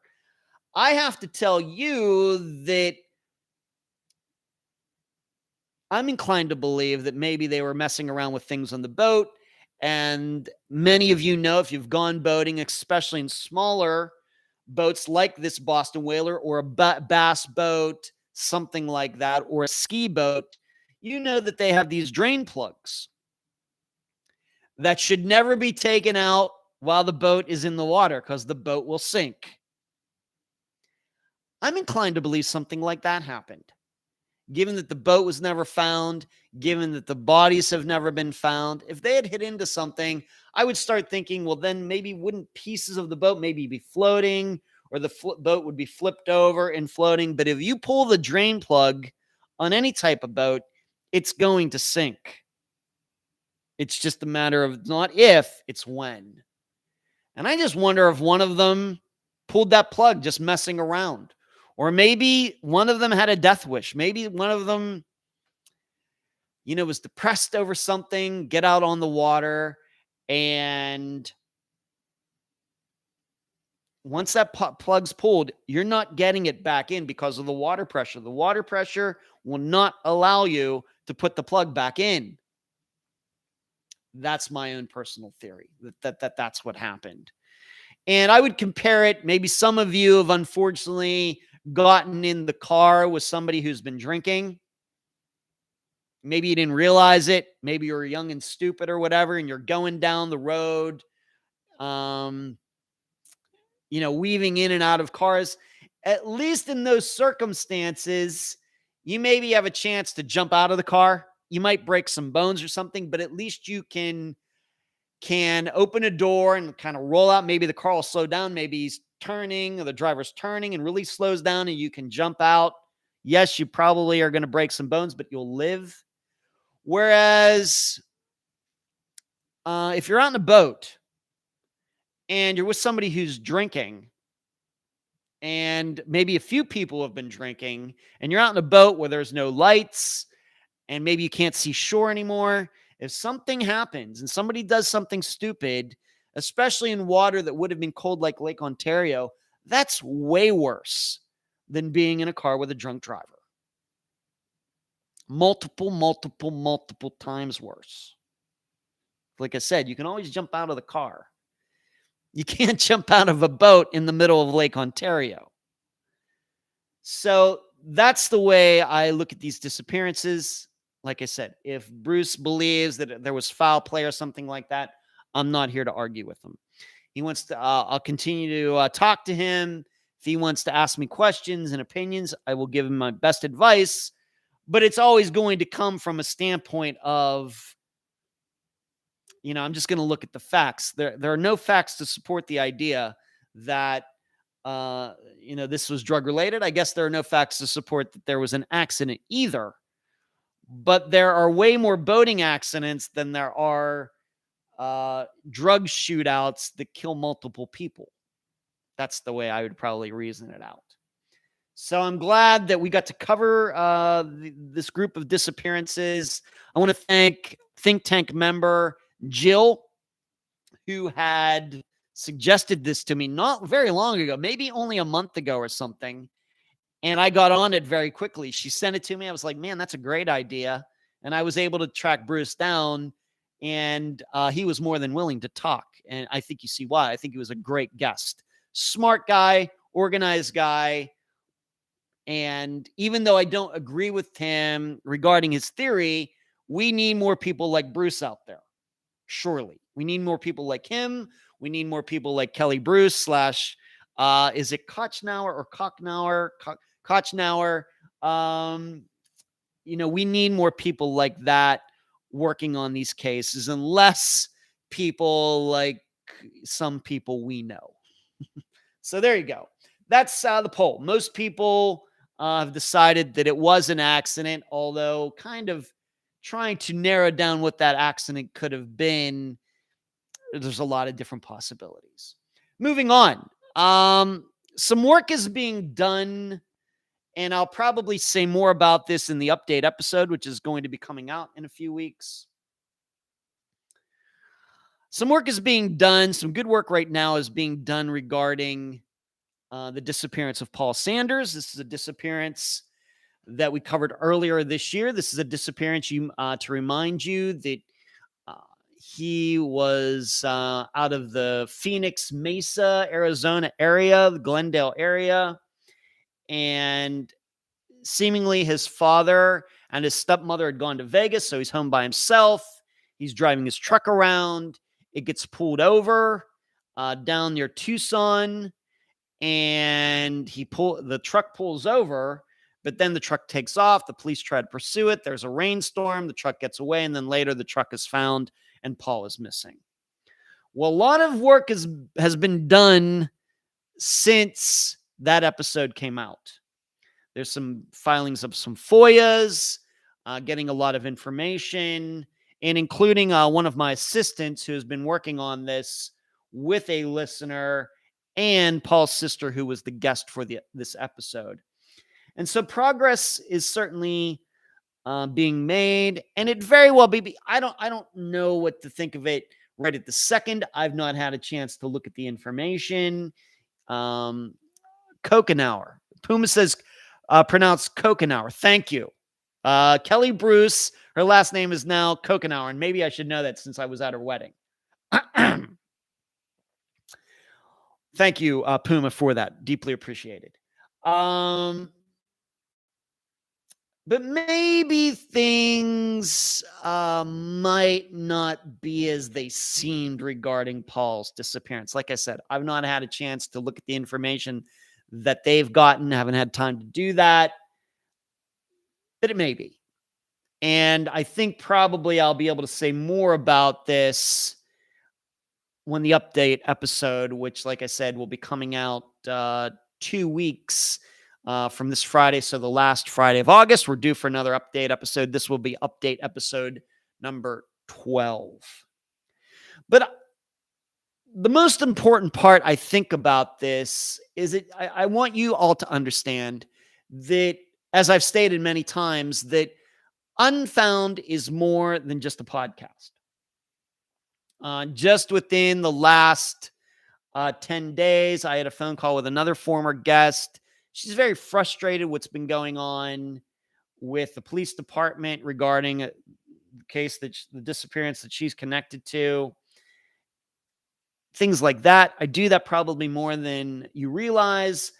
I have to tell you that I'm inclined to believe that maybe they were messing around with things on the boat. And many of you know, if you've gone boating, especially in smaller boats like this Boston Whaler or a bass boat, something like that, or a ski boat, you know that they have these drain plugs that should never be taken out while the boat is in the water because the boat will sink. I'm inclined to believe something like that happened. Given that the boat was never found, given that the bodies have never been found, if they had hit into something, I would start thinking, well, then maybe wouldn't pieces of the boat maybe be floating, or the boat would be flipped over and floating. But if you pull the drain plug on any type of boat, it's going to sink. It's just a matter of not if, it's when. And I just wonder if one of them pulled that plug just messing around. Or maybe one of them had a death wish. Maybe one of them, was depressed over something, get out on the water. And once that plug's pulled, you're not getting it back in because of the water pressure. The water pressure will not allow you to put the plug back in. That's my own personal theory, that's what happened. And I would compare it, maybe some of you have unfortunately gotten in the car with somebody who's been drinking. Maybe you didn't realize it. Maybe you were young and stupid or whatever, and you're going down the road, weaving in and out of cars. At least in those circumstances, you maybe have a chance to jump out of the car. You might break some bones or something, but at least you can open a door and kind of roll out. Maybe the car will slow down. Maybe he's turning, or the driver's turning and really slows down, and you can jump out. Yes, you probably are going to break some bones, but you'll live. Whereas if you're on a boat and you're with somebody who's drinking, and maybe a few people have been drinking, and you're out in a boat where there's no lights, and maybe you can't see shore anymore, if something happens and somebody does something stupid, especially in water that would have been cold like Lake Ontario, that's way worse than being in a car with a drunk driver. Multiple times worse. Like I said, you can always jump out of the car. You can't jump out of a boat in the middle of Lake Ontario. So that's the way I look at these disappearances. Like I said, if Bruce believes that there was foul play or something like that, I'm not here to argue with him. He wants to, I'll continue to talk to him. If he wants to ask me questions and opinions, I will give him my best advice. But it's always going to come from a standpoint of, I'm just going to look at the facts. There are no facts to support the idea that this was drug related. I guess there are no facts to support that there was an accident either. But there are way more boating accidents than there are drug shootouts that kill multiple people. That's the way I would probably reason it out. So I'm glad that we got to cover this group of disappearances. I want to thank Think Tank member Jill, who had suggested this to me not very long ago, maybe only a month ago or something. And I got on it very quickly. She sent it to me. I was like, man, that's a great idea. And I was able to track Bruce down, and he was more than willing to talk. And I think you see why. I think he was a great guest. Smart guy, organized guy. And even though I don't agree with him regarding his theory, we need more people like Bruce out there. Surely. We need more people like him. We need more people like Kelly Bruce / is it Kochnauer or Kochnauer? Kochnauer. We need more people like that working on these cases, and less people like some people we know. So there you go. That's the poll. Most people have decided that it was an accident, although kind of trying to narrow down what that accident could have been. There's a lot of different possibilities. Moving on. Some work is being done, and I'll probably say more about this in the update episode, which is going to be coming out in a few weeks. Some work is being done. Some good work right now is being done regarding the disappearance of Paul Sanders. This is a disappearance that we covered earlier this year. This is a disappearance to remind you that he was out of the Phoenix Mesa, Arizona area, the Glendale area. And seemingly his father and his stepmother had gone to Vegas, so he's home by himself. He's driving his truck around. It gets pulled over down near Tucson, and the truck pulls over, but then the truck takes off. The police try to pursue it. There's a rainstorm. The truck gets away, and then later the truck is found, and Paul is missing. Well, a lot of work has been done since that episode came out. There's some filings of some FOIAs, getting a lot of information, and including one of my assistants who has been working on this with a listener and Paul's sister, who was the guest for this episode. And so progress is certainly being made, and it very well be. I don't know what to think of it right at the second. I've not had a chance to look at the information. Kokenauer. Puma says pronounced Kokenauer. Thank you. Kelly Bruce, her last name is now Kokenauer, and maybe I should know that since I was at her wedding. Thank you, Puma, for that. Deeply appreciated. But maybe things might not be as they seemed regarding Paul's disappearance. Like I said, I've not had a chance to look at the information that they've gotten. Haven't had time to do that. But it may be. And I think probably I'll be able to say more about this when the update episode, which, like I said, will be coming out 2 weeks from this Friday. So the last Friday of August, we're due for another update episode. This will be update episode number 12. But the most important part, I think, about this is I want you all to understand that, as I've stated many times, that Unfound is more than just a podcast. Just within the last 10 days, I had a phone call with another former guest. She's very frustrated what's been going on with the police department regarding the case, the disappearance that she's connected to. Things like that. I do that probably more than you realize.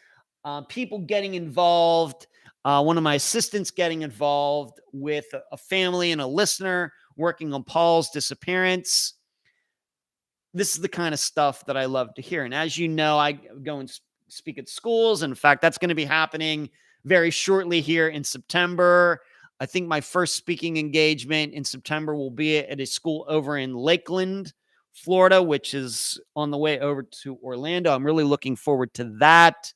People getting involved. One of my assistants getting involved with a family and a listener working on Paul's disappearance. This is the kind of stuff that I love to hear. And as you know, I go and speak at schools. And in fact, that's going to be happening very shortly here in September. I think my first speaking engagement in September will be at a school over in Lakeland, Florida, which is on the way over to Orlando. I'm really looking forward to that.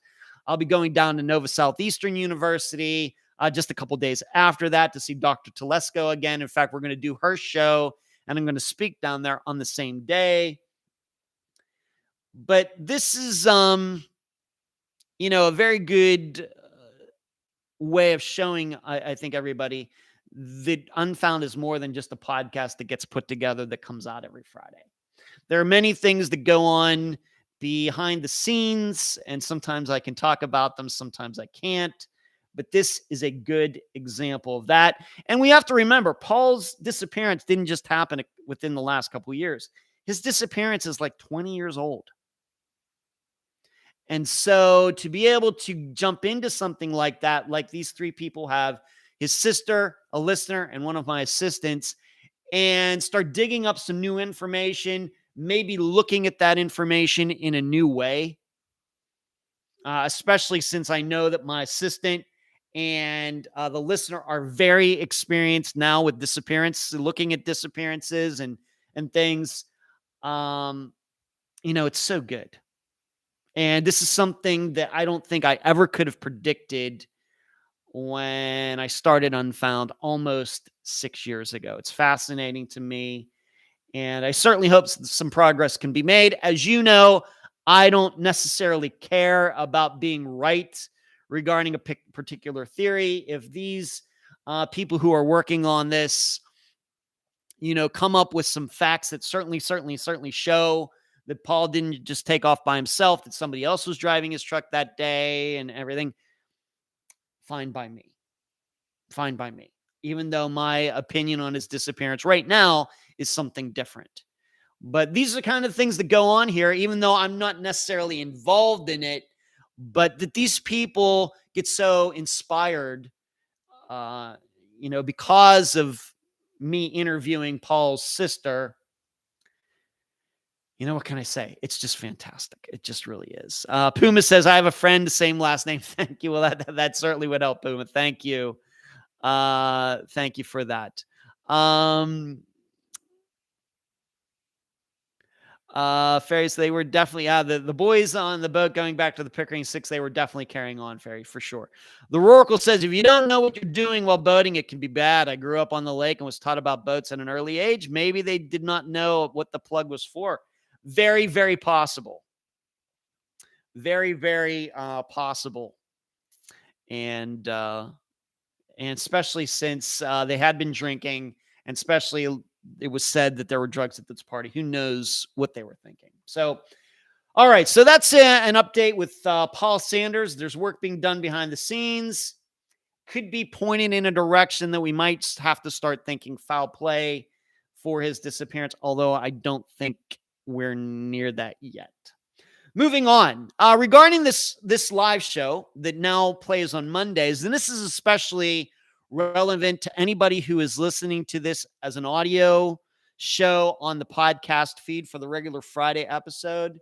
I'll be going down to Nova Southeastern University just a couple days after that to see Dr. Telesco again. In fact, we're going to do her show, and I'm going to speak down there on the same day. But this is, a very good way of showing, I think, everybody that Unfound is more than just a podcast that gets put together that comes out every Friday. There are many things that go on behind the scenes, and sometimes I can talk about them, sometimes I can't. But this is a good example of that. And we have to remember, Paul's disappearance didn't just happen within the last couple of years. His disappearance is like 20 years old. And so to be able to jump into something like that, like these three people have, his sister, a listener, and one of my assistants, and start digging up some new information, maybe looking at that information in a new way, especially since I know that my assistant and the listener are very experienced now with disappearance, looking at disappearances and things. It's so good. And this is something that I don't think I ever could have predicted when I started Unfound almost 6 years ago. It's fascinating to me. And I certainly hope some progress can be made. As you know, I don't necessarily care about being right regarding a particular theory. If these people who are working on this, come up with some facts that certainly show that Paul didn't just take off by himself, that somebody else was driving his truck that day and everything, fine by me. Fine by me. Even though my opinion on his disappearance right now is something different. But these are the kind of things that go on here, even though I'm not necessarily involved in it, but that these people get so inspired, because of me interviewing Paul's sister. What can I say? It's just fantastic. It just really is. Puma says, I have a friend, the same last name. Thank you. Well, that certainly would help, Puma. Thank you. Thank you for that. Ferry, so they were definitely, the boys on the boat going back to the Pickering 6, they were definitely carrying on, Ferry, for sure. The Roracle says, if you don't know what you're doing while boating, it can be bad. I grew up on the lake and was taught about boats at an early age. Maybe they did not know what the plug was for. Very, very possible. Very, very possible. And especially since they had been drinking, and especially it was said that there were drugs at this party. Who knows what they were thinking? So, all right. So that's an update with Paul Sanders. There's work being done behind the scenes. Could be pointing in a direction that we might have to start thinking foul play for his disappearance, although I don't think we're near that yet. Moving on. Regarding this live show that now plays on Mondays, and this is especially relevant to anybody who is listening to this as an audio show on the podcast feed for the regular Friday episode.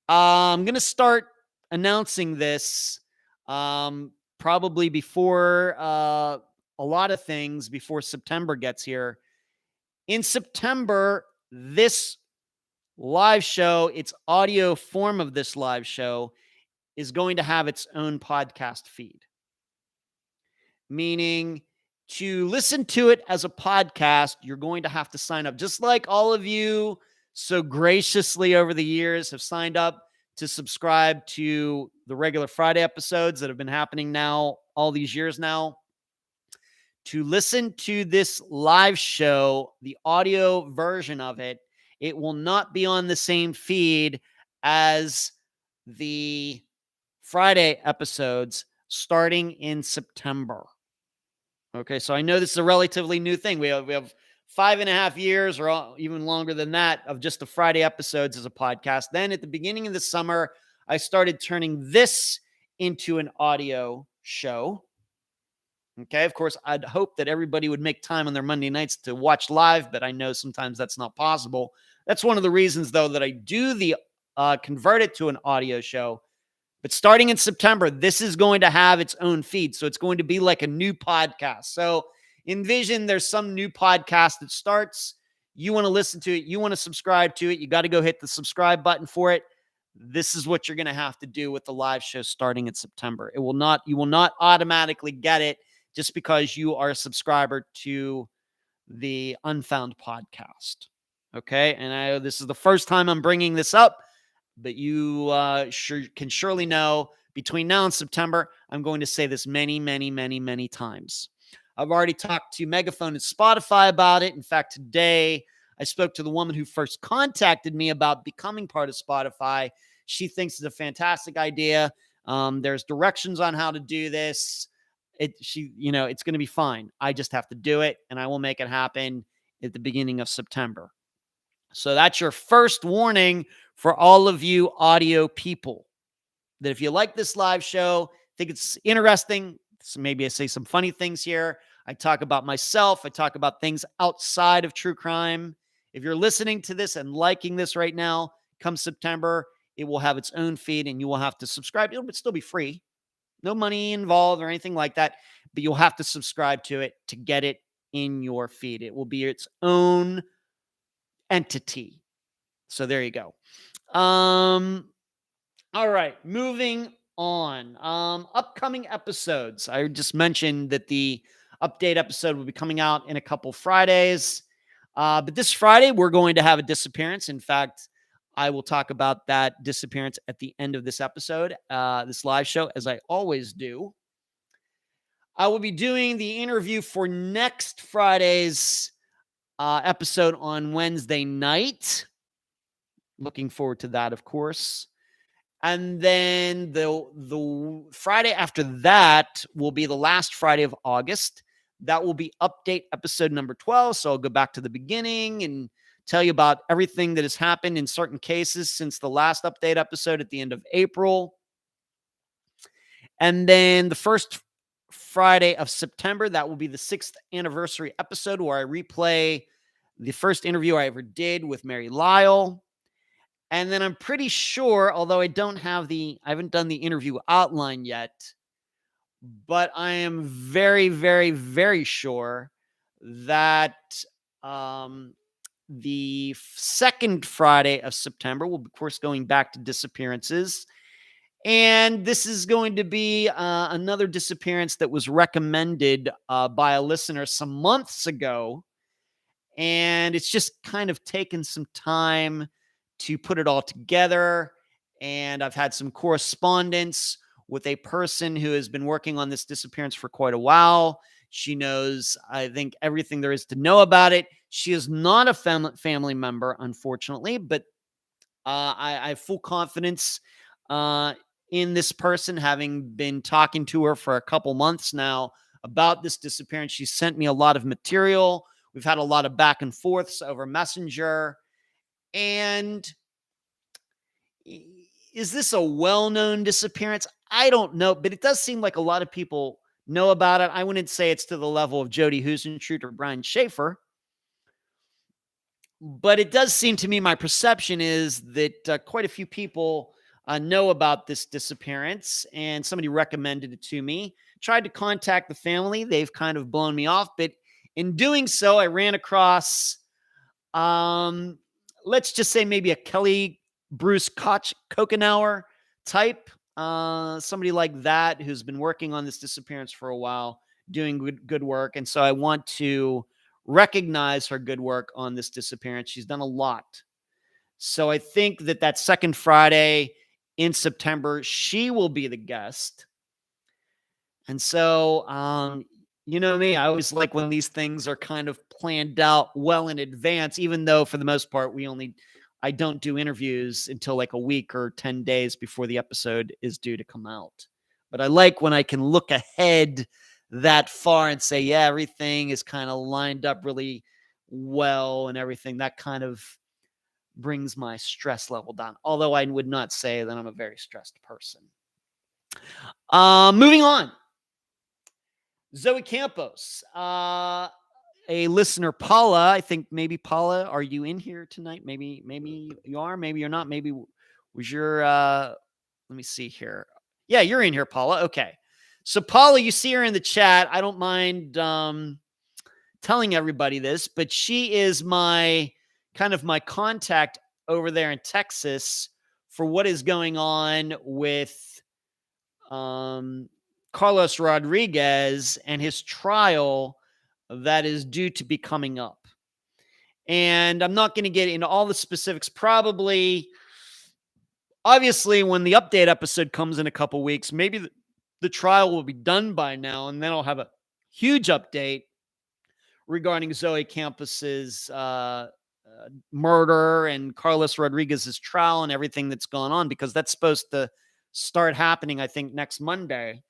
I'm going to start announcing this probably before a lot of things, before September gets here. In September, this live show, its audio form of this live show, is going to have its own podcast feed. Meaning, to listen to it as a podcast, you're going to have to sign up. Just like all of you so graciously over the years have signed up to subscribe to the regular Friday episodes that have been happening now all these years now. To listen to this live show, the audio version of it, it will not be on the same feed as the Friday episodes starting in September. Okay, so I know this is a relatively new thing. We have 5.5 years or even longer than that of just the Friday episodes as a podcast. Then at the beginning of the summer, I started turning this into an audio show. Okay, of course, I'd hope that everybody would make time on their Monday nights to watch live, but I know sometimes that's not possible. That's one of the reasons, though, that I do the convert it to an audio show. But starting in September, this is going to have its own feed. So it's going to be like a new podcast. So envision there's some new podcast that starts. you want to listen to it, you want to subscribe to it, you got to go hit the subscribe button for it. This is what you're going to have to do with the live show starting in September. You will not automatically get it just because you are a subscriber to the Unfound podcast. Okay. And this is the first time I'm bringing this up, but you can surely know between now and September, I'm going to say this many, many, many, many times. I've already talked to Megaphone and Spotify about it. In fact, today I spoke to the woman who first contacted me about becoming part of Spotify. She thinks it's a fantastic idea. There's directions on how to do this. It's going to be fine. I just have to do it, and I will make it happen at the beginning of September. So that's your first warning for all of you audio people, that if you like this live show, think it's interesting, so maybe I say some funny things here. I talk about myself. I talk about things outside of true crime. If you're listening to this and liking this right now, come September, it will have its own feed and you will have to subscribe. It'll still be free. No money involved or anything like that, but you'll have to subscribe to it to get it in your feed. It will be its own entity. So there you go. All right, moving on. Upcoming episodes. I just mentioned that the update episode will be coming out in a couple Fridays. But this Friday, we're going to have a disappearance. In fact, I will talk about that disappearance at the end of this episode, this live show, as I always do. I will be doing the interview for next Friday's episode on Wednesday night. Looking forward to that, of course. And then the Friday after that will be the last Friday of August. That will be update episode number 12. So I'll go back to the beginning and tell you about everything that has happened in certain cases since the last update episode at the end of April. And then the first Friday of September, that will be the 6th anniversary episode where I replay the first interview I ever did with Mary Lyle. And then I'm pretty sure, although I haven't done the interview outline yet, but I am very, very, very sure that the second Friday of September will be, of course, going back to disappearances. And this is going to be another disappearance that was recommended by a listener some months ago. And it's just kind of taken some time to put it all together. And I've had some correspondence with a person who has been working on this disappearance for quite a while. She knows, I think, everything there is to know about it. She is not a family member, unfortunately, but I have full confidence in this person, having been talking to her for a couple months now about this disappearance. She sent me a lot of material. We've had a lot of back and forths over Messenger. And is this a well-known disappearance? I don't know, but it does seem like a lot of people know about it. I wouldn't say it's to the level of Jody Huisentruit or Brian Schaefer, but it does seem to me, my perception is that quite a few people know about this disappearance, and somebody recommended it to me. Tried to contact the family. They've kind of blown me off, but in doing so, I ran across, let's just say maybe a Kelly Bruce Kokenauer type, somebody like that who's been working on this disappearance for a while, doing good work. And so I want to recognize her good work on this disappearance. She's done a lot. So I think that second Friday in September, she will be the guest. And so, you know me, I always like when these things are kind of planned out well in advance, even though for the most part, I don't do interviews until like a week or 10 days before the episode is due to come out. But I like when I can look ahead that far and say, yeah, everything is kind of lined up really well and everything. That kind of brings my stress level down. Although I would not say that I'm a very stressed person. Moving on. Zoe Campos, a listener, Paula. I think maybe Paula, are you in here tonight? Maybe you are. Maybe you're not. Maybe was your. Let me see here. Yeah, you're in here, Paula. Okay, so Paula, you see her in the chat. I don't mind telling everybody this, but she is my contact over there in Texas for what is going on with Carlos Rodriguez and his trial that is due to be coming up. And I'm not going to get into all the specifics. Obviously, when the update episode comes in a couple weeks, maybe the trial will be done by now, and then I'll have a huge update regarding Zoe Campus's murder and Carlos Rodriguez's trial and everything that's gone on, because that's supposed to start happening, I think, next Monday.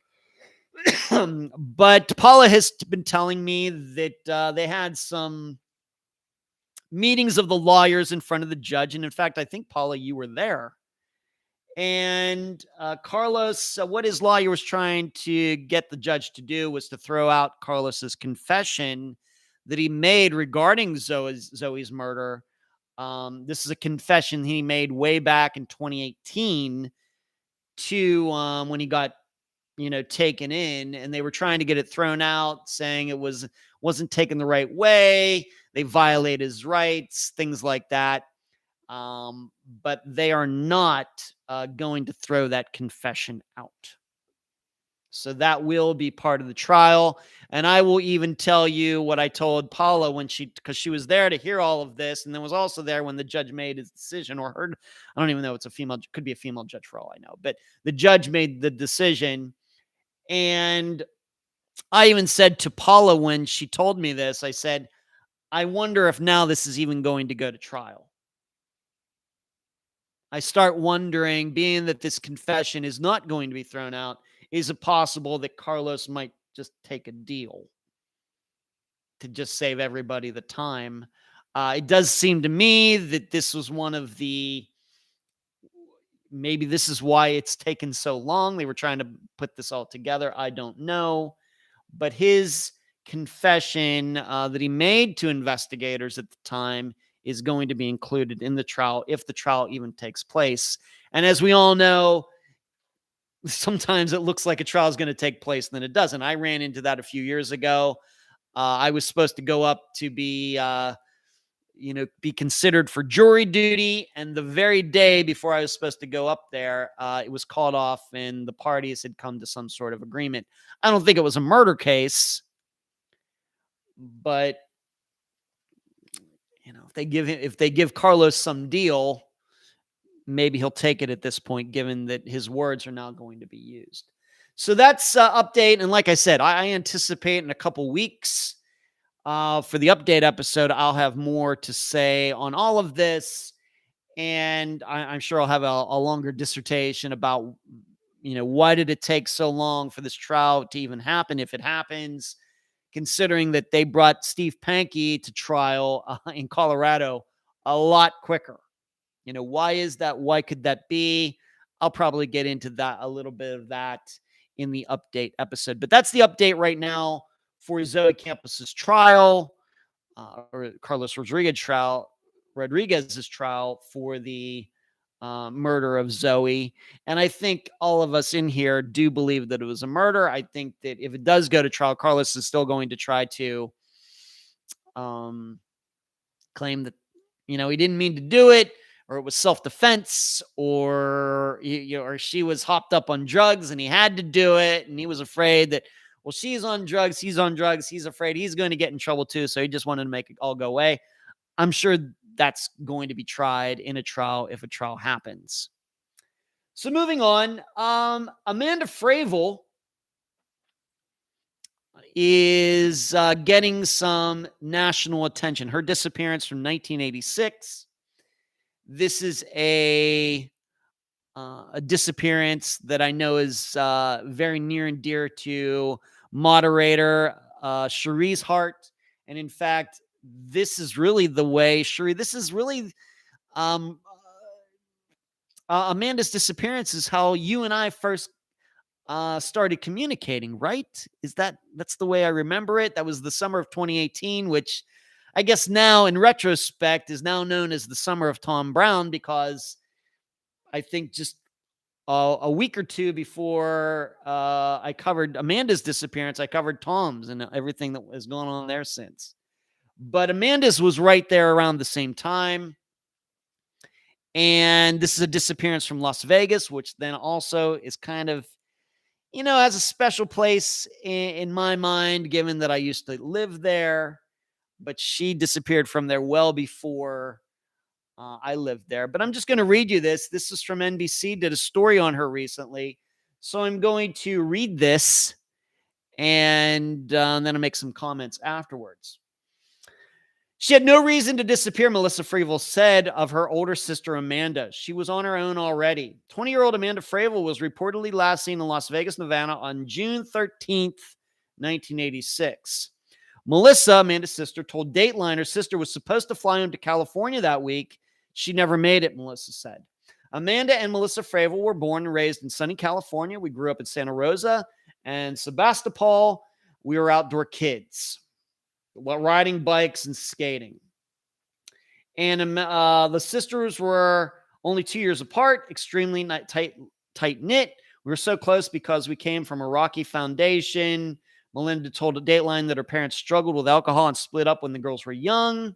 But Paula has been telling me that they had some meetings of the lawyers in front of the judge. And in fact, I think, Paula, you were there. And Carlos, what his lawyer was trying to get the judge to do was to throw out Carlos's confession that he made regarding Zoe's murder. This is a confession he made way back in 2018 to when he got, taken in, and they were trying to get it thrown out, saying it wasn't taken the right way. They violate his rights, things like that. But they are not going to throw that confession out. So that will be part of the trial. And I will even tell you what I told Paula because she was there to hear all of this, and then was also there when the judge made his decision, or heard. I don't even know. It's could be a female judge for all I know, but the judge made the decision. And I even said to Paula when she told me this, I said, I wonder if now this is even going to go to trial. I start wondering, being that this confession is not going to be thrown out, is it possible that Carlos might just take a deal to just save everybody the time? It does seem to me that this was maybe this is why it's taken so long. They were trying to put this all together. I don't know. But his confession that he made to investigators at the time is going to be included in the trial, if the trial even takes place. And as we all know, sometimes it looks like a trial is going to take place, and then it doesn't. I ran into that a few years ago. I was supposed to go up to be considered for jury duty. And the very day before I was supposed to go up there, it was called off, and the parties had come to some sort of agreement. I don't think it was a murder case, but if they give Carlos some deal, maybe he'll take it at this point, given that his words are now going to be used. So that's update. And like I said, I anticipate in a couple weeks for the update episode, I'll have more to say on all of this. And I'm sure I'll have a longer dissertation about, why did it take so long for this trial to even happen, if it happens, considering that they brought Steve Pankey to trial in Colorado a lot quicker. Why is that? Why could that be? I'll probably get into a little bit of that in the update episode. But that's the update right now for Zoe Campus's trial, or Carlos Rodriguez's trial for the murder of Zoe. And I think all of us in here do believe that it was a murder. I think that if it does go to trial, Carlos is still going to try to claim that, he didn't mean to do it, or it was self-defense, or or she was hopped up on drugs and he had to do it, and he was afraid that, well, she's on drugs, he's on drugs, he's afraid he's going to get in trouble too, so he just wanted to make it all go away. I'm sure that's going to be tried in a trial if a trial happens. So moving on, Amanda Fraville is getting some national attention. Her disappearance from 1986. This is a disappearance that I know is very near and dear to moderator Cherie's heart. And in fact, this is really the way, Cherie, this is really Amanda's disappearance is how you and I first started communicating, right? That's the way I remember it. That was the summer of 2018, which I guess now in retrospect is now known as the summer of Tom Brown, because I think just a week or two before I covered Amanda's disappearance, I covered Tom's and everything that has gone on there since. But Amanda's was right there around the same time. And this is a disappearance from Las Vegas, which then also is kind of, has a special place in my mind, given that I used to live there. But she disappeared from there well before I lived there. But I'm just going to read you this. This is from NBC, did a story on her recently. So I'm going to read this and then I'll make some comments afterwards. She had no reason to disappear, Melissa Fraville said of her older sister, Amanda. She was on her own already. 20-year-old Amanda Fraville was reportedly last seen in Las Vegas, Nevada on June 13th, 1986. Melissa, Amanda's sister, told Dateline her sister was supposed to fly home to California that week. She never made it, Melissa said. Amanda and Melissa Fraville were born and raised in sunny California. We grew up in Santa Rosa and Sebastopol. We were outdoor kids, riding bikes and skating. And the sisters were only 2 years apart, extremely tight-knit. We were so close because we came from a rocky foundation. Melinda told Dateline that her parents struggled with alcohol and split up when the girls were young.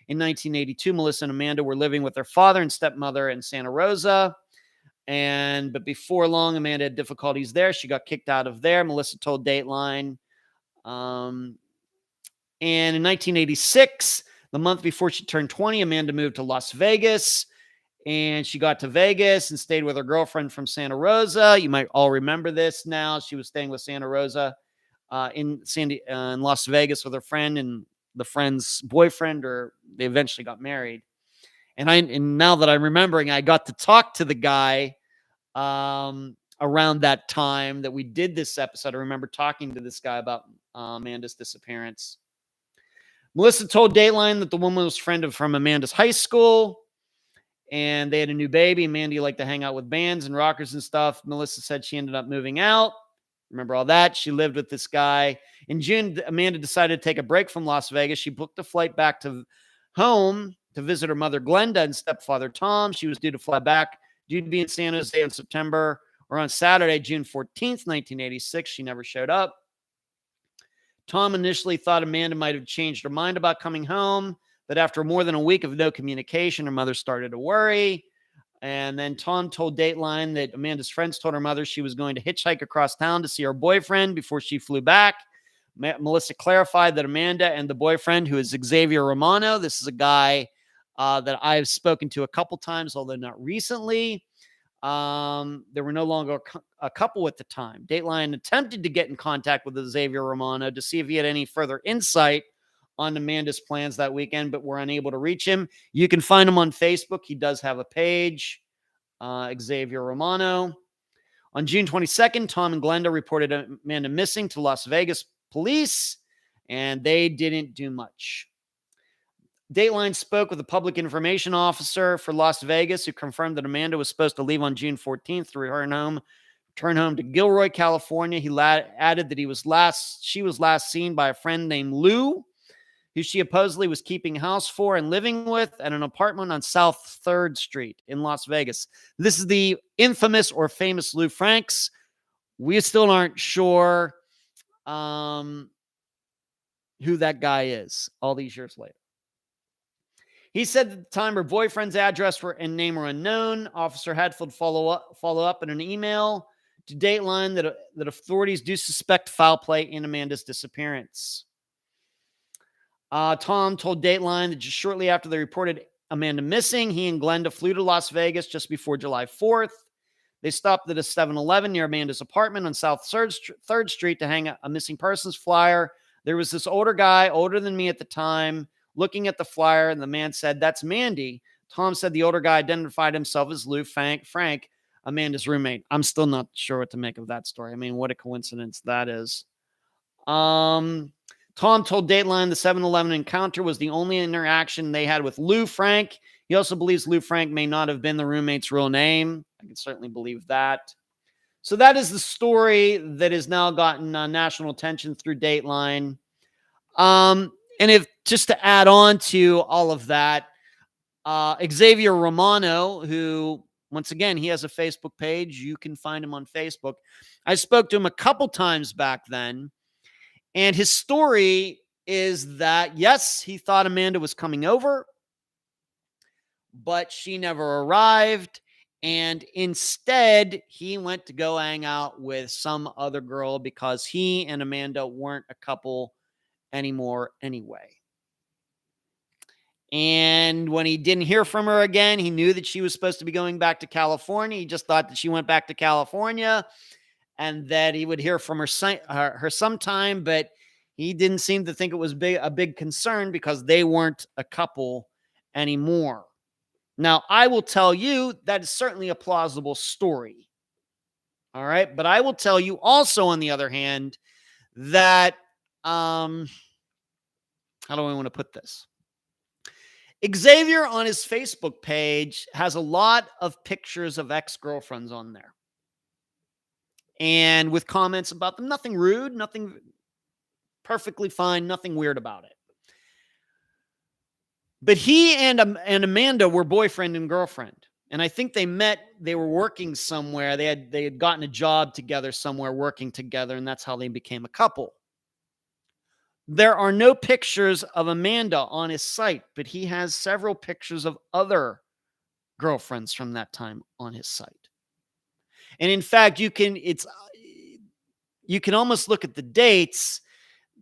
In 1982, Melissa and Amanda were living with their father and stepmother in Santa Rosa. But before long, Amanda had difficulties there. She got kicked out of there. Melissa told Dateline. And in 1986, the month before she turned 20, Amanda moved to Las Vegas. And she got to Vegas and stayed with her girlfriend from Santa Rosa. You might all remember this now. She was staying with Santa Rosa in Las Vegas with her friend and the friend's boyfriend, or they eventually got married. And now that I'm remembering, I got to talk to the guy around that time that we did this episode. I remember talking to this guy about Amanda's disappearance. Melissa told Dateline that the woman was a friend from Amanda's high school, and they had a new baby. Amanda liked to hang out with bands and rockers and stuff. Melissa said she ended up moving out. Remember all that? She lived with this guy. In June, Amanda decided to take a break from Las Vegas. She booked a flight back to home to visit her mother, Glenda, and stepfather, Tom. She was due to fly back, due to be in San Jose on September or on Saturday, June 14th, 1986. She never showed up. Tom initially thought Amanda might have changed her mind about coming home, but after more than a week of no communication, her mother started to worry. And then Tom told Dateline that Amanda's friends told her mother she was going to hitchhike across town to see her boyfriend before she flew back. Melissa clarified that Amanda and the boyfriend, who is Xavier Romano, this is a guy that I've spoken to a couple times, although not recently. They were no longer a couple at the time. Dateline attempted to get in contact with Xavier Romano to see if he had any further insight on Amanda's plans that weekend, but were unable to reach him. You can find him on Facebook. He does have a page, Xavier Romano. On June 22nd, Tom and Glenda reported Amanda missing to Las Vegas police, and they didn't do much. Dateline spoke with a public information officer for Las Vegas who confirmed that Amanda was supposed to leave on June 14th to return home to Gilroy, California. He added that she was last seen by a friend named Lou, who she supposedly was keeping house for and living with at an apartment on South 3rd Street in Las Vegas. This is the infamous or famous Lou Franks. We still aren't sure who that guy is all these years later. He said at the time her boyfriend's address and name were unknown. Officer Hadfield follow up in an email to Dateline that authorities do suspect foul play in Amanda's disappearance. Tom told Dateline that just shortly after they reported Amanda missing, he and Glenda flew to Las Vegas just before July 4th. They stopped at a 7-Eleven near Amanda's apartment on South 3rd Street to hang a missing persons flyer. There was this older guy, older than me at the time, looking at the flyer, and the man said, "That's Mandy." Tom said the older guy identified himself as Lou Frank, Amanda's roommate. I'm still not sure what to make of that story. I mean, what a coincidence that is. Tom told Dateline the 7-Eleven encounter was the only interaction they had with Lou Frank. He also believes Lou Frank may not have been the roommate's real name. I can certainly believe that. So that is the story that has now gotten national attention through Dateline. And if just to add on to all of that, Xavier Romano, who, once again, he has a Facebook page. You can find him on Facebook. I spoke to him a couple times back then. And his story is that, yes, he thought Amanda was coming over, but she never arrived. And instead, he went to go hang out with some other girl because he and Amanda weren't a couple anymore anyway. And when he didn't hear from her again, he knew that she was supposed to be going back to California. He just thought that she went back to California and that he would hear from her sometime, but he didn't seem to think it was a big concern because they weren't a couple anymore. Now, I will tell you that is certainly a plausible story. All right. But I will tell you also, on the other hand, that, how do I want to put this? Xavier on his Facebook page has a lot of pictures of ex-girlfriends on there. And with comments about them, nothing rude, nothing, perfectly fine, nothing weird about it. But he and Amanda were boyfriend and girlfriend. And I think they met, they were working somewhere. They had gotten a job together somewhere, working together, and that's how they became a couple. There are no pictures of Amanda on his site, but he has several pictures of other girlfriends from that time on his site. And in fact, you can almost look at the dates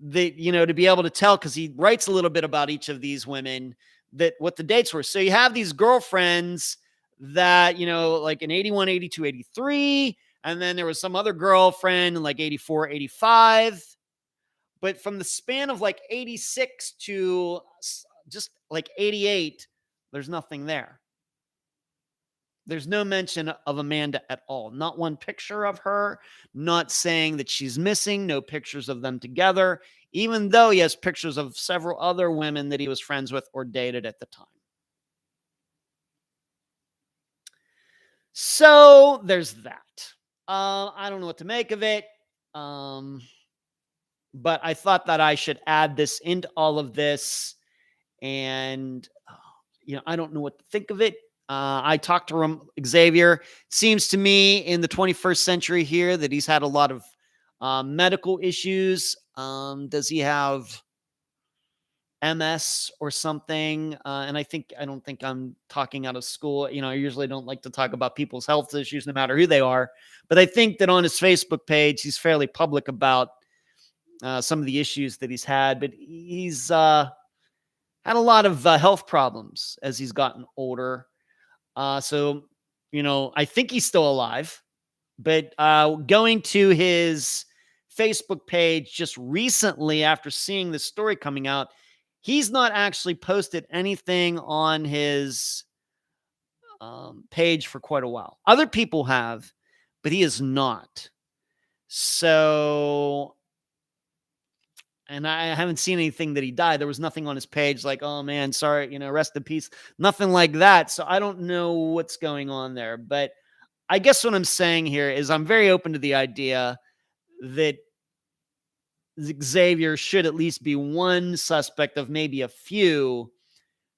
that, to be able to tell, because he writes a little bit about each of these women, that what the dates were. So you have these girlfriends that, like in 81, 82, 83, and then there was some other girlfriend in like 84, 85. But from the span of like 86 to just like 88, there's nothing there. There's no mention of Amanda at all. Not one picture of her, not saying that she's missing, no pictures of them together, even though he has pictures of several other women that he was friends with or dated at the time. So there's that. I don't know what to make of it. But I thought that I should add this into all of this. And, I don't know what to think of it. I talked to Xavier. Seems to me in the 21st century here that he's had a lot of medical issues. Does he have MS or something? And I don't think I'm talking out of school. I usually don't like to talk about people's health issues, no matter who they are. But I think that on his Facebook page, he's fairly public about some of the issues that he's had, but he's had a lot of health problems as he's gotten older. So, I think he's still alive, but going to his Facebook page just recently after seeing this story coming out, he's not actually posted anything on his page for quite a while. Other people have, but he is not. So, and I haven't seen anything that he died. There was nothing on his page like, oh man, sorry, rest in peace. Nothing like that. So I don't know what's going on there. But I guess what I'm saying here is I'm very open to the idea that Xavier should at least be one suspect of maybe a few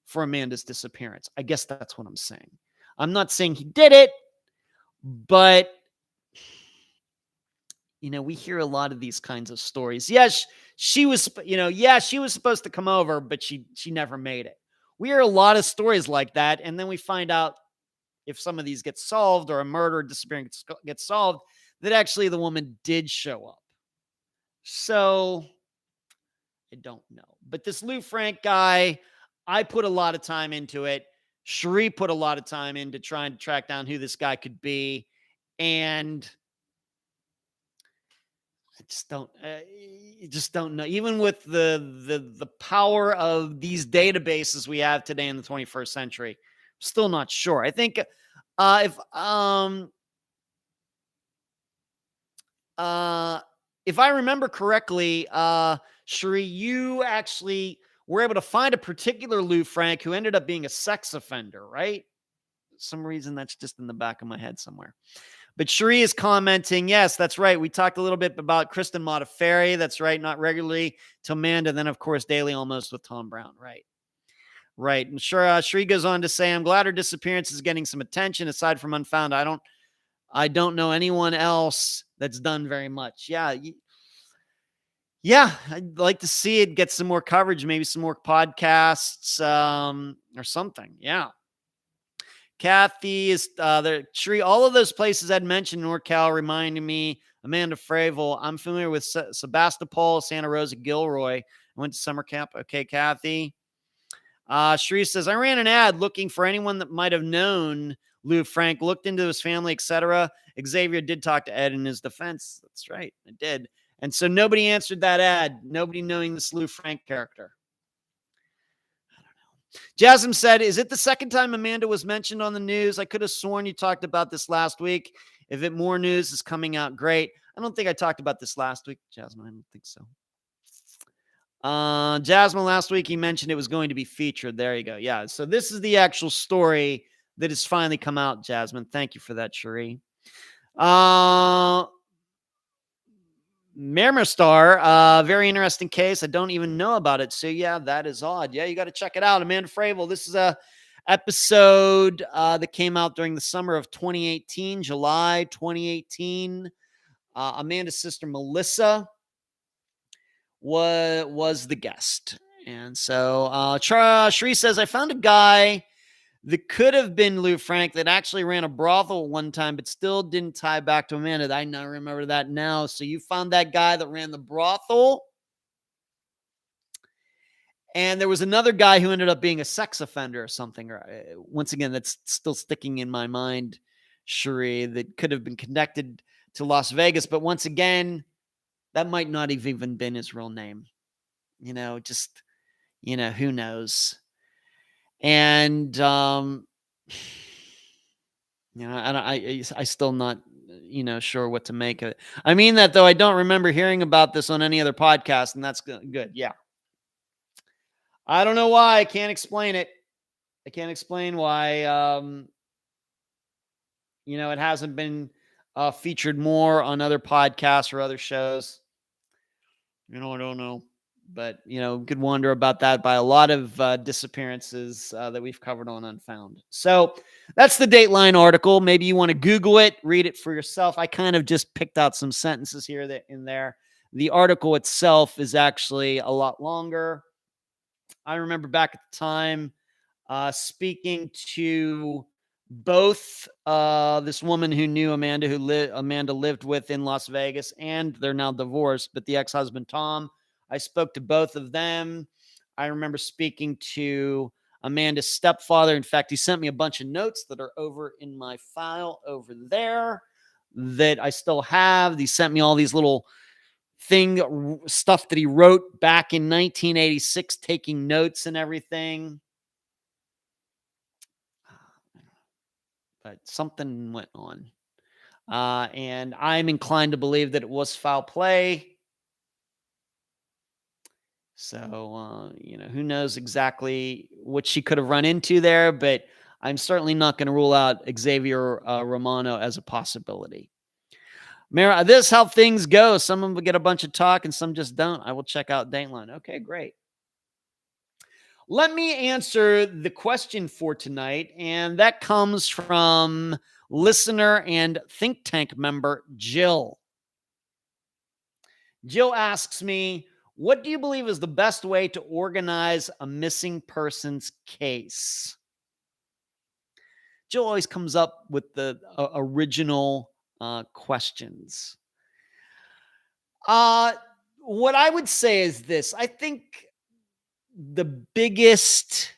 for Amanda's disappearance. I guess that's what I'm saying. I'm not saying he did it, but we hear a lot of these kinds of stories. Yes, she was supposed to come over, but she never made it. We hear a lot of stories like that, and then we find out if some of these get solved or a murder or disappearance gets solved, that actually the woman did show up. So I don't know. But this Lou Frank guy, I put a lot of time into it. Cherie put a lot of time into trying to track down who this guy could be. And I just don't know. Even with the power of these databases we have today in the 21st century, I'm still not sure. I think if I remember correctly, Cherie, you actually were able to find a particular Lou Frank who ended up being a sex offender, right? For some reason that's just in the back of my head somewhere. But Cherie is commenting, yes, that's right. We talked a little bit about Kristen Modafferi. That's right. Not regularly to Amanda. Then, of course, daily almost with Tom Brown. Right. Right. And Cherie goes on to say, I'm glad her disappearance is getting some attention. Aside from Unfound, I don't know anyone else that's done very much. Yeah. Yeah, I'd like to see it get some more coverage, maybe some more podcasts, or something. Yeah. Kathy is there. Sheree, all of those places I'd mentioned, NorCal, reminding me, Amanda Fraville. I'm familiar with Sebastopol, Santa Rosa, Gilroy. I went to summer camp. Okay, Kathy. Sheree says, I ran an ad looking for anyone that might have known Lou Frank, looked into his family, etc. Xavier did talk to Ed in his defense. That's right. I did. And so nobody answered that ad. Nobody knowing this Lou Frank character. Jasmine said, is it the second time Amanda was mentioned on the news? I could have sworn you talked about this last week. If it more news is coming out, great. I don't think I talked about this last week, Jasmine. I don't think so. Jasmine, last week he mentioned it was going to be featured. There you go. Yeah. So this is the actual story that has finally come out, Jasmine. Thank you for that, Cherie. Miramar Star, very interesting case. I don't even know about it. So yeah, that is odd. Yeah, you got to check it out. Amanda Fraville. This is a episode that came out during the summer of 2018, July 2018. Amanda's sister Melissa was the guest. And so Sheree says, I found a guy that could have been Lou Frank that actually ran a brothel one time, but still didn't tie back to Amanda. I now remember that now. So you found that guy that ran the brothel. And there was another guy who ended up being a sex offender or something. Once again, that's still sticking in my mind, Cherie, that could have been connected to Las Vegas. But once again, that might not have even been his real name. Just, who knows? And, I still not, sure what to make of it. I mean that though, I don't remember hearing about this on any other podcast, and that's good. Yeah. I don't know why. I can't explain it. I can't explain why, it hasn't been featured more on other podcasts or other shows. I don't know. But, could wonder about that by a lot of disappearances that we've covered on Unfound. So that's the Dateline article. Maybe you want to Google it, read it for yourself. I kind of just picked out some sentences here that in there. The article itself is actually a lot longer. I remember back at the time speaking to both this woman who knew Amanda, Amanda lived with in Las Vegas, and they're now divorced, but the ex-husband, Tom. I spoke to both of them. I remember speaking to Amanda's stepfather. In fact, he sent me a bunch of notes that are over in my file over there that I still have. He sent me all these little stuff that he wrote back in 1986, taking notes and everything. But something went on. And I'm inclined to believe that it was foul play. So, who knows exactly what she could have run into there, but I'm certainly not going to rule out Xavier Romano as a possibility. Mara, this is how things go. Some of them get a bunch of talk and some just don't. I will check out Dateline. Okay, great. Let me answer the question for tonight, and that comes from listener and think tank member Jill. Jill asks me, what do you believe is the best way to organize a missing persons case? Jill always comes up with the original questions. What I would say is this. I think the biggest,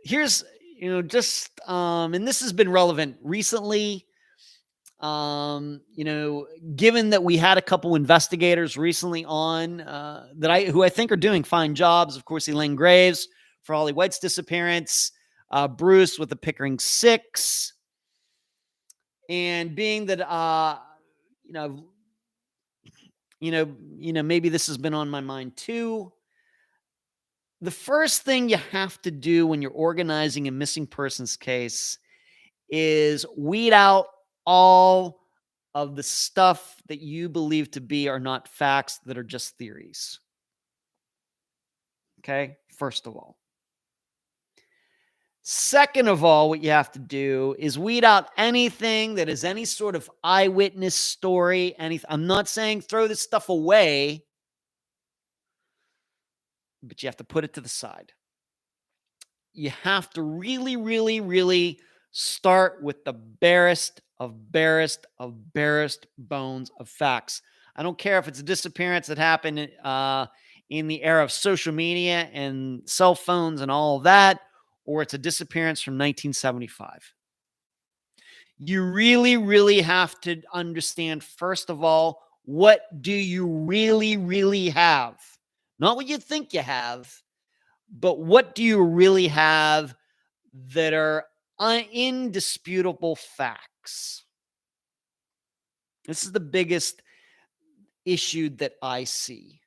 here's, and this has been relevant recently. Given that we had a couple investigators recently on who I think are doing fine jobs. Of course, Elaine Graves for Holly White's disappearance, Bruce with the Pickering 6, and being that maybe this has been on my mind too. The first thing you have to do when you're organizing a missing persons case is weed out all of the stuff that you believe to be are not facts, that are just theories. Okay, first of all. Second of all, what you have to do is weed out anything that is any sort of eyewitness story. I'm not saying throw this stuff away. but you have to put it to the side. You have to really, really, really start with the barest bones of facts. I don't care if it's a disappearance that happened in the era of social media and cell phones and all of that, or it's a disappearance from 1975. You really, really have to understand, first of all, what do you really, really have? Not what you think you have, but what do you really have that are indisputable facts? This is the biggest issue that I see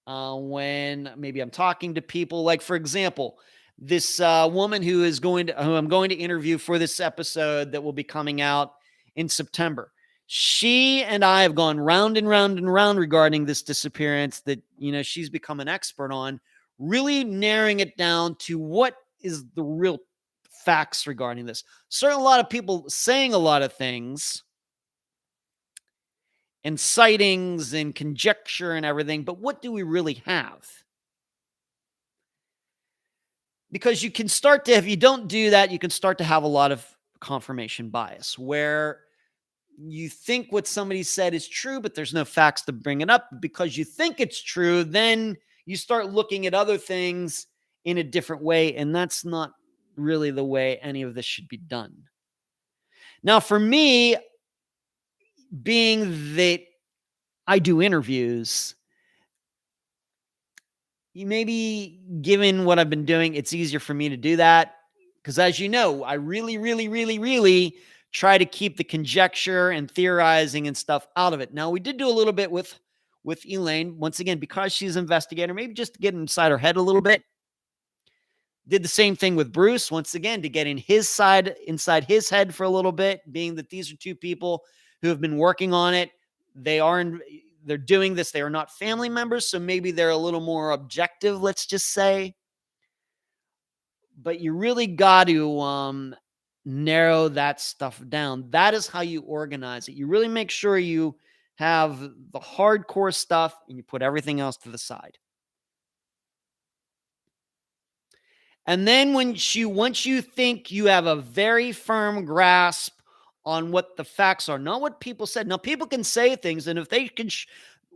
when maybe I'm talking to people. Like, for example, this woman who I'm going to interview for this episode that will be coming out in September. She and I have gone round and round and round regarding this disappearance that, she's become an expert on, really narrowing it down to what is the real facts regarding this. Certainly a lot of people saying a lot of things and sightings and conjecture and everything, but what do we really have? Because you can start to, if you don't do that, you can start to have a lot of confirmation bias where you think what somebody said is true, but there's no facts to bring it up. Because you think it's true, then you start looking at other things in a different way, and that's not really the way any of this should be done. Now, for me, being that I do interviews, maybe given what I've been doing, it's easier for me to do that. Because as you know, I really, really, really, really try to keep the conjecture and theorizing and stuff out of it. Now, we did do a little bit with Elaine, once again, because she's an investigator, maybe just to get inside her head a little bit. Did the same thing with Bruce, once again, to get inside his head for a little bit, being that these are two people who have been working on it. They're doing this. They are not family members, so maybe they're a little more objective, let's just say. But you really got to narrow that stuff down. That is how you organize it. You really make sure you have the hardcore stuff and you put everything else to the side. And then once you think you have a very firm grasp on what the facts are, not what people said. Now, people can say things, and if they can,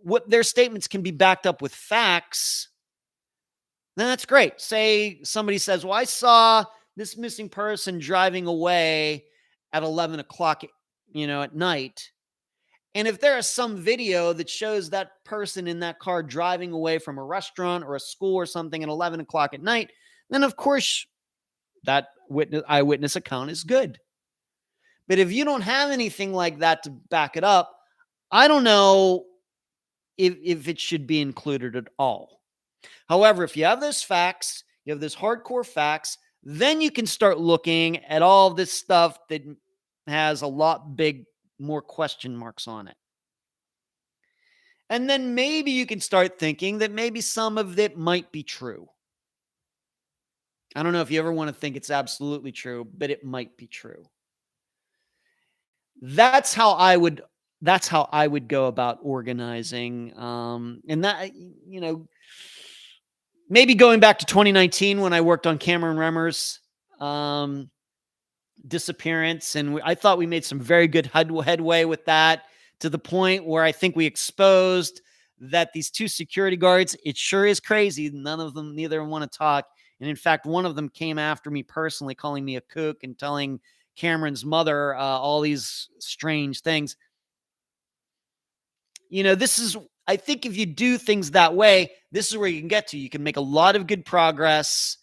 what their statements can be backed up with facts, then that's great. Say somebody says, well, I saw this missing person driving away at 11 o'clock, at night. And if there is some video that shows that person in that car driving away from a restaurant or a school or something at 11 o'clock at night, then of course that eyewitness account is good. But if you don't have anything like that to back it up, I don't know if it should be included at all. However, if you have those facts, you have those hardcore facts, then you can start looking at all this stuff that has a lot more question marks on it. And then maybe you can start thinking that maybe some of it might be true. I don't know if you ever want to think it's absolutely true, but it might be true. That's how I would go about organizing. And that, maybe going back to 2019 when I worked on Cameron Remmer's disappearance. And I thought we made some very good headway with that, to the point where I think we exposed that these two security guards, it sure is crazy. Neither of them want to talk. And in fact, one of them came after me personally, calling me a kook and telling Cameron's mother all these strange things. I think if you do things that way, this is where you can get to. You can make a lot of good progress,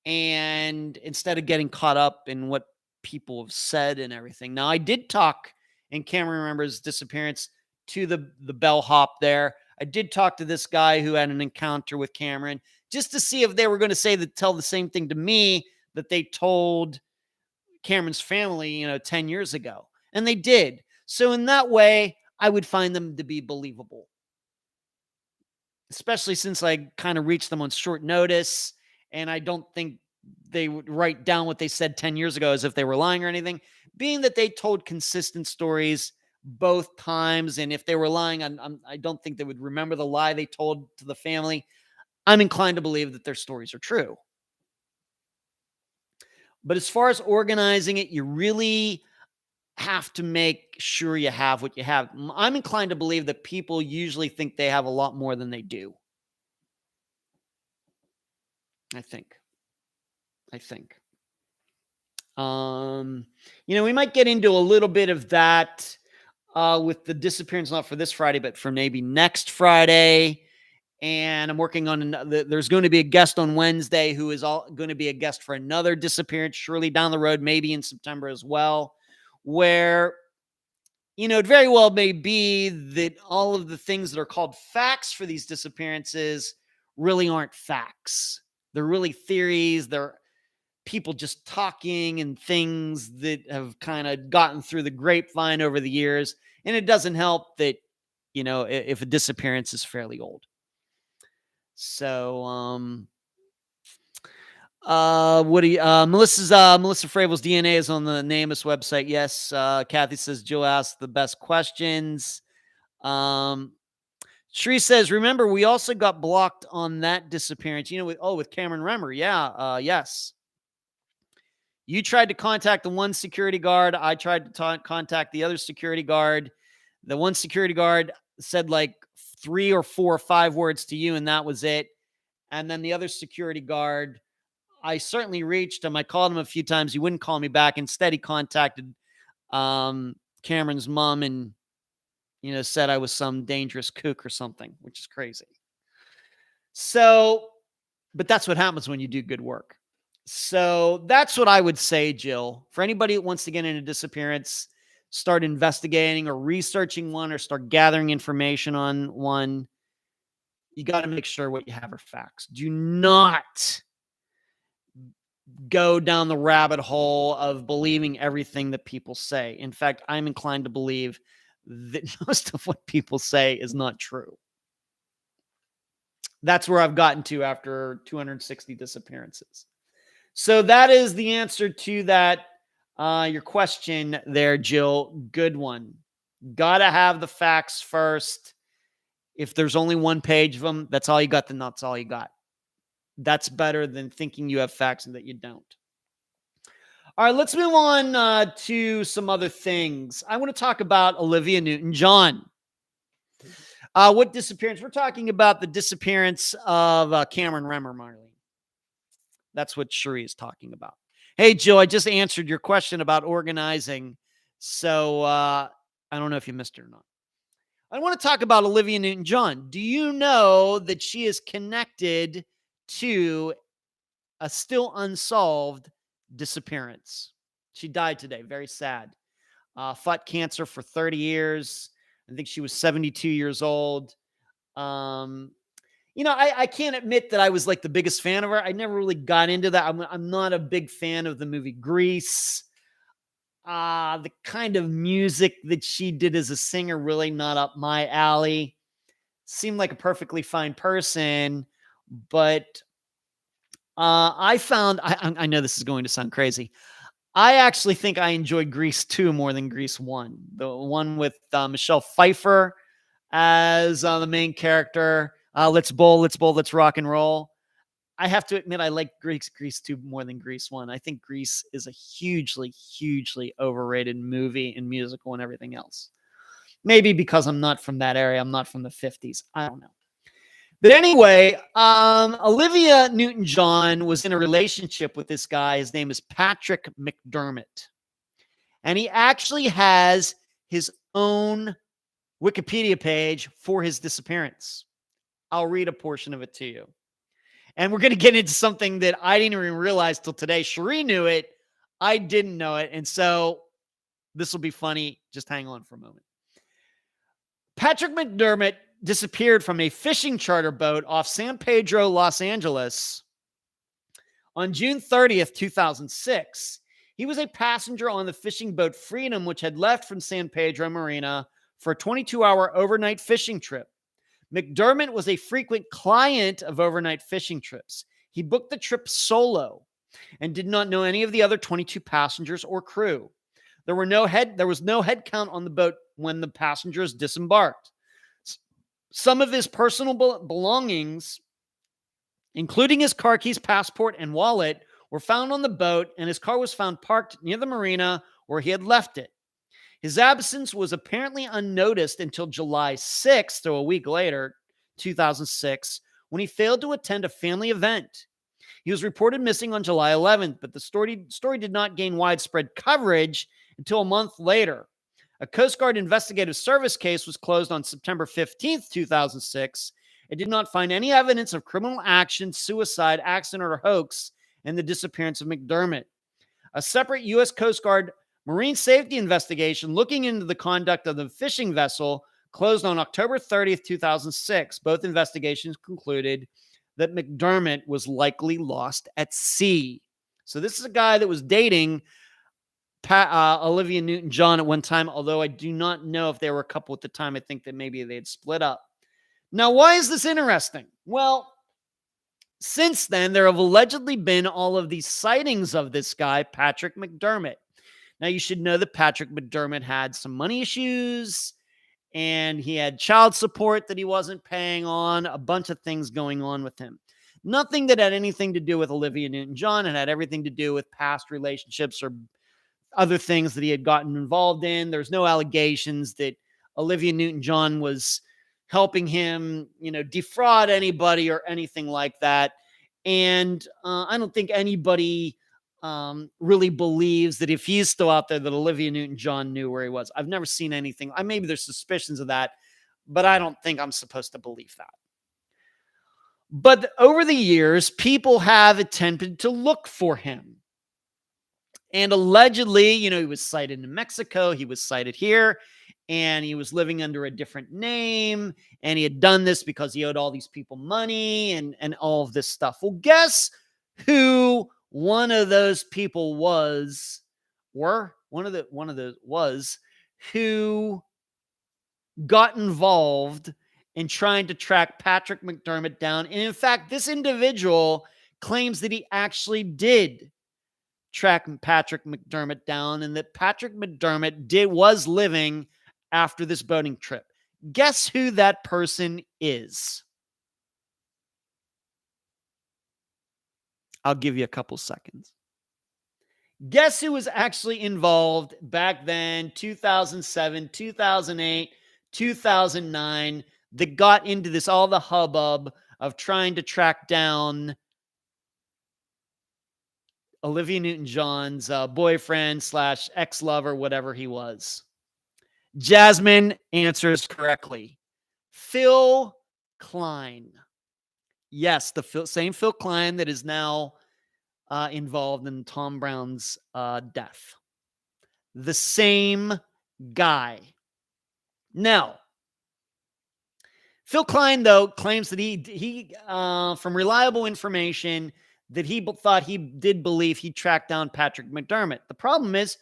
and instead of getting caught up in what people have said and everything. Now, I did talk in Cameron Remmer's disappearance to the bellhop there. I did talk to this guy who had an encounter with Cameron, just to see if they were going to tell the same thing to me that they told Cameron's family, 10 years ago. And they did. So in that way, I would find them to be believable, especially since I kind of reached them on short notice. And I don't think they would write down what they said 10 years ago as if they were lying or anything, being that they told consistent stories both times. And if they were lying, I don't think they would remember the lie they told to the family. I'm inclined to believe that their stories are true. But as far as organizing it, you really have to make sure you have what you have. I'm inclined to believe that people usually think they have a lot more than they do. I think. We might get into a little bit of that with the disappearance, not for this Friday, but for maybe next Friday. And I'm working on there's going to be a guest on Wednesday who is going to be a guest for another disappearance, surely down the road, maybe in September as well, where, it very well may be that all of the things that are called facts for these disappearances really aren't facts. They're really theories. They're people just talking and things that have kind of gotten through the grapevine over the years. And it doesn't help that, if a disappearance is fairly old. So, Melissa Fraville's DNA is on the NamUs website. Yes. Kathy says Jill asked the best questions. Shree says, remember, we also got blocked on that disappearance, with Cameron Remmer. Yeah. Yes. You tried to contact the one security guard. I tried to contact the other security guard. The one security guard said like 3 or 4 or 5 words to you, and that was it. And then the other security guard, I certainly reached him. I called him a few times. He wouldn't call me back. Instead, he contacted Cameron's mom and, said I was some dangerous kook or something, which is crazy. So, but that's what happens when you do good work. So that's what I would say, Jill. For anybody that wants to get into disappearance, start investigating or researching one or start gathering information on one, you got to make sure what you have are facts. Do not go down the rabbit hole of believing everything that people say. In fact, I'm inclined to believe that most of what people say is not true. That's where I've gotten to after 260 disappearances. So that is the answer to that, your question there, Jill. Good one. Got to have the facts first. If there's only one page of them, that's all you got, then that's all you got. That's better than thinking you have facts and that you don't. All right, let's move on to some other things. I want to talk about Olivia Newton-John. What disappearance? We're talking about the disappearance of Cameron Remmer, Marlene. That's what Cherie is talking about. Hey, Jill, I just answered your question about organizing. So I don't know if you missed it or not. I want to talk about Olivia Newton-John. Do you know that she is connected to a still unsolved disappearance? She died today. Very sad. Fought cancer for 30 years. I think she was 72 years old. I can't admit that I was like the biggest fan of her. I never really got into that. I'm not a big fan of the movie Grease. The kind of music that she did as a singer, really not up my alley. Seemed like a perfectly fine person, but I found, I know this is going to sound crazy. I actually think I enjoyed Grease 2 more than Grease 1. The one with Michelle Pfeiffer as the main character. Let's bowl, let's rock and roll. I have to admit, I like Grease 2 more than Grease 1. I think Grease is a hugely, hugely overrated movie and musical and everything else. Maybe because I'm not from that area. I'm not from the 50s. I don't know. But anyway, Olivia Newton-John was in a relationship with this guy. His name is Patrick McDermott. And he actually has his own Wikipedia page for his disappearance. I'll read a portion of it to you. And we're going to get into something that I didn't even realize till today. Cherie knew it. I didn't know it. And so this will be funny. Just hang on for a moment. Patrick McDermott disappeared from a fishing charter boat off San Pedro, Los Angeles on June 30th, 2006. He was a passenger on the fishing boat Freedom, which had left from San Pedro Marina for a 22-hour overnight fishing trip. McDermott was a frequent client of overnight fishing trips. He booked the trip solo and did not know any of the other 22 passengers or crew. There was no head count on the boat when the passengers disembarked. Some of his personal belongings including his car keys, passport, and wallet, were found on the boat, and his car was found parked near the marina where he had left it. His absence was apparently unnoticed until July 6th, so a week later, 2006, when he failed to attend a family event. He was reported missing on July 11th, but the story did not gain widespread coverage until a month later. A Coast Guard investigative service case was closed on September 15th, 2006. It did not find any evidence of criminal action, suicide, accident, or hoax in the disappearance of McDermott. A separate U.S. Coast Guard marine safety investigation looking into the conduct of the fishing vessel closed on October 30th, 2006. Both investigations concluded that McDermott was likely lost at sea. So this is a guy that was dating Olivia Newton-John at one time, although I do not know if they were a couple at the time. I think that maybe they had split up. Now, why is this interesting? Well, since then, there have allegedly been all of these sightings of this guy, Patrick McDermott. Now, you should know that Patrick McDermott had some money issues, and he had child support that he wasn't paying on, a bunch of things going on with him. Nothing that had anything to do with Olivia Newton-John. It had everything to do with past relationships or other things that he had gotten involved in. There's no allegations that Olivia Newton-John was helping him, defraud anybody or anything like that. And I don't think anybody really believes that if he's still out there, that Olivia Newton-John knew where he was. I've never seen anything. Maybe there's suspicions of that, but I don't think I'm supposed to believe that. But over the years, people have attempted to look for him. And allegedly, he was sighted in Mexico. He was sighted here. And he was living under a different name. And he had done this because he owed all these people money and all of this stuff. Well, guess who one of those people was who got involved in trying to track Patrick McDermott down. And in fact, this individual claims that he actually did track Patrick McDermott down and that Patrick McDermott was living after this boating trip. Guess who that person is? I'll give you a couple seconds. Guess who was actually involved back then, 2007, 2008, 2009, that got into this, all the hubbub of trying to track down Olivia Newton-John's boyfriend / ex-lover, whatever he was. Jasmine answers correctly. Phil Klein. Yes, the same Phil Klein that is now involved in Tom Brown's death. The same guy. Now, Phil Klein, though, claims that he from reliable information, that he thought he did believe he tracked down Patrick McDermott. The problem is,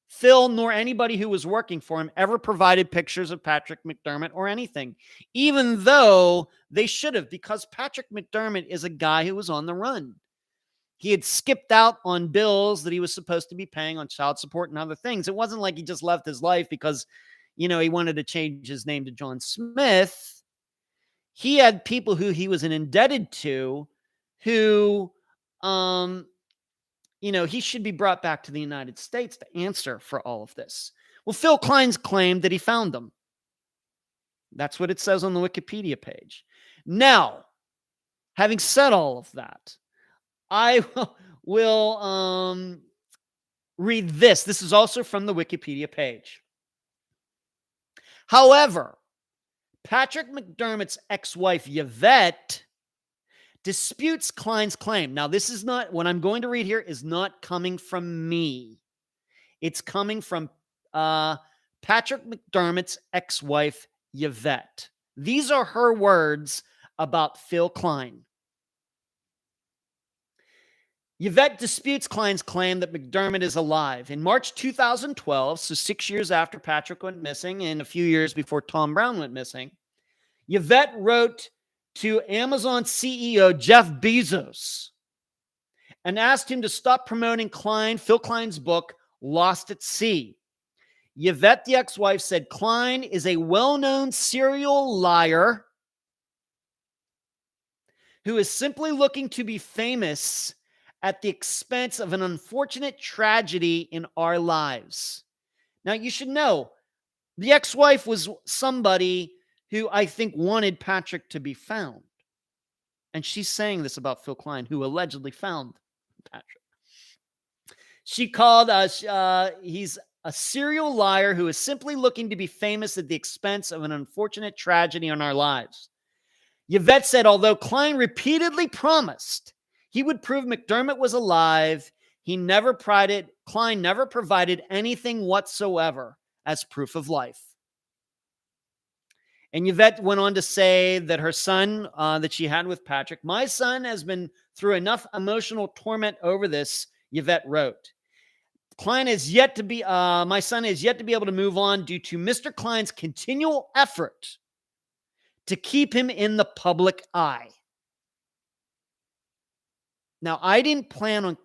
Phil nor anybody who was working for him ever provided pictures of Patrick McDermott or anything, even though they should have, because Patrick McDermott is a guy who was on the run. He had skipped out on bills that he was supposed to be paying on child support and other things. It wasn't like he just left his life because, he wanted to change his name to John Smith. He had people who he was indebted to who, he should be brought back to the United States to answer for all of this. Well, Phil Klein's claimed that he found them. That's what it says on the Wikipedia page. Now, having said all of that, I will read this. This is also from the Wikipedia page. However, Patrick McDermott's ex-wife, Yvette, disputes Klein's claim. Now, this is not, what I'm going to read here is not coming from me. It's coming from Patrick McDermott's ex-wife, Yvette. These are her words about Phil Klein. Yvette disputes Klein's claim that McDermott is alive. In March 2012, so 6 years after Patrick went missing and a few years before Tom Brown went missing, Yvette wrote to Amazon CEO Jeff Bezos and asked him to stop promoting Phil Klein's book, Lost at Sea. Yvette, the ex-wife, said Klein is a well-known serial liar who is simply looking to be famous at the expense of an unfortunate tragedy in our lives. Now, you should know the ex-wife was somebody who I think wanted Patrick to be found. And she's saying this about Phil Klein, who allegedly found Patrick. She called us, he's a serial liar who is simply looking to be famous at the expense of an unfortunate tragedy in our lives. Yvette said, although Klein repeatedly promised he would prove McDermott was alive, Klein never provided anything whatsoever as proof of life. And Yvette went on to say that her son that she had with Patrick, my son has been through enough emotional torment over this, Yvette wrote. My son is yet to be able to move on due to Mr. Klein's continual effort to keep him in the public eye. Now, I didn't plan on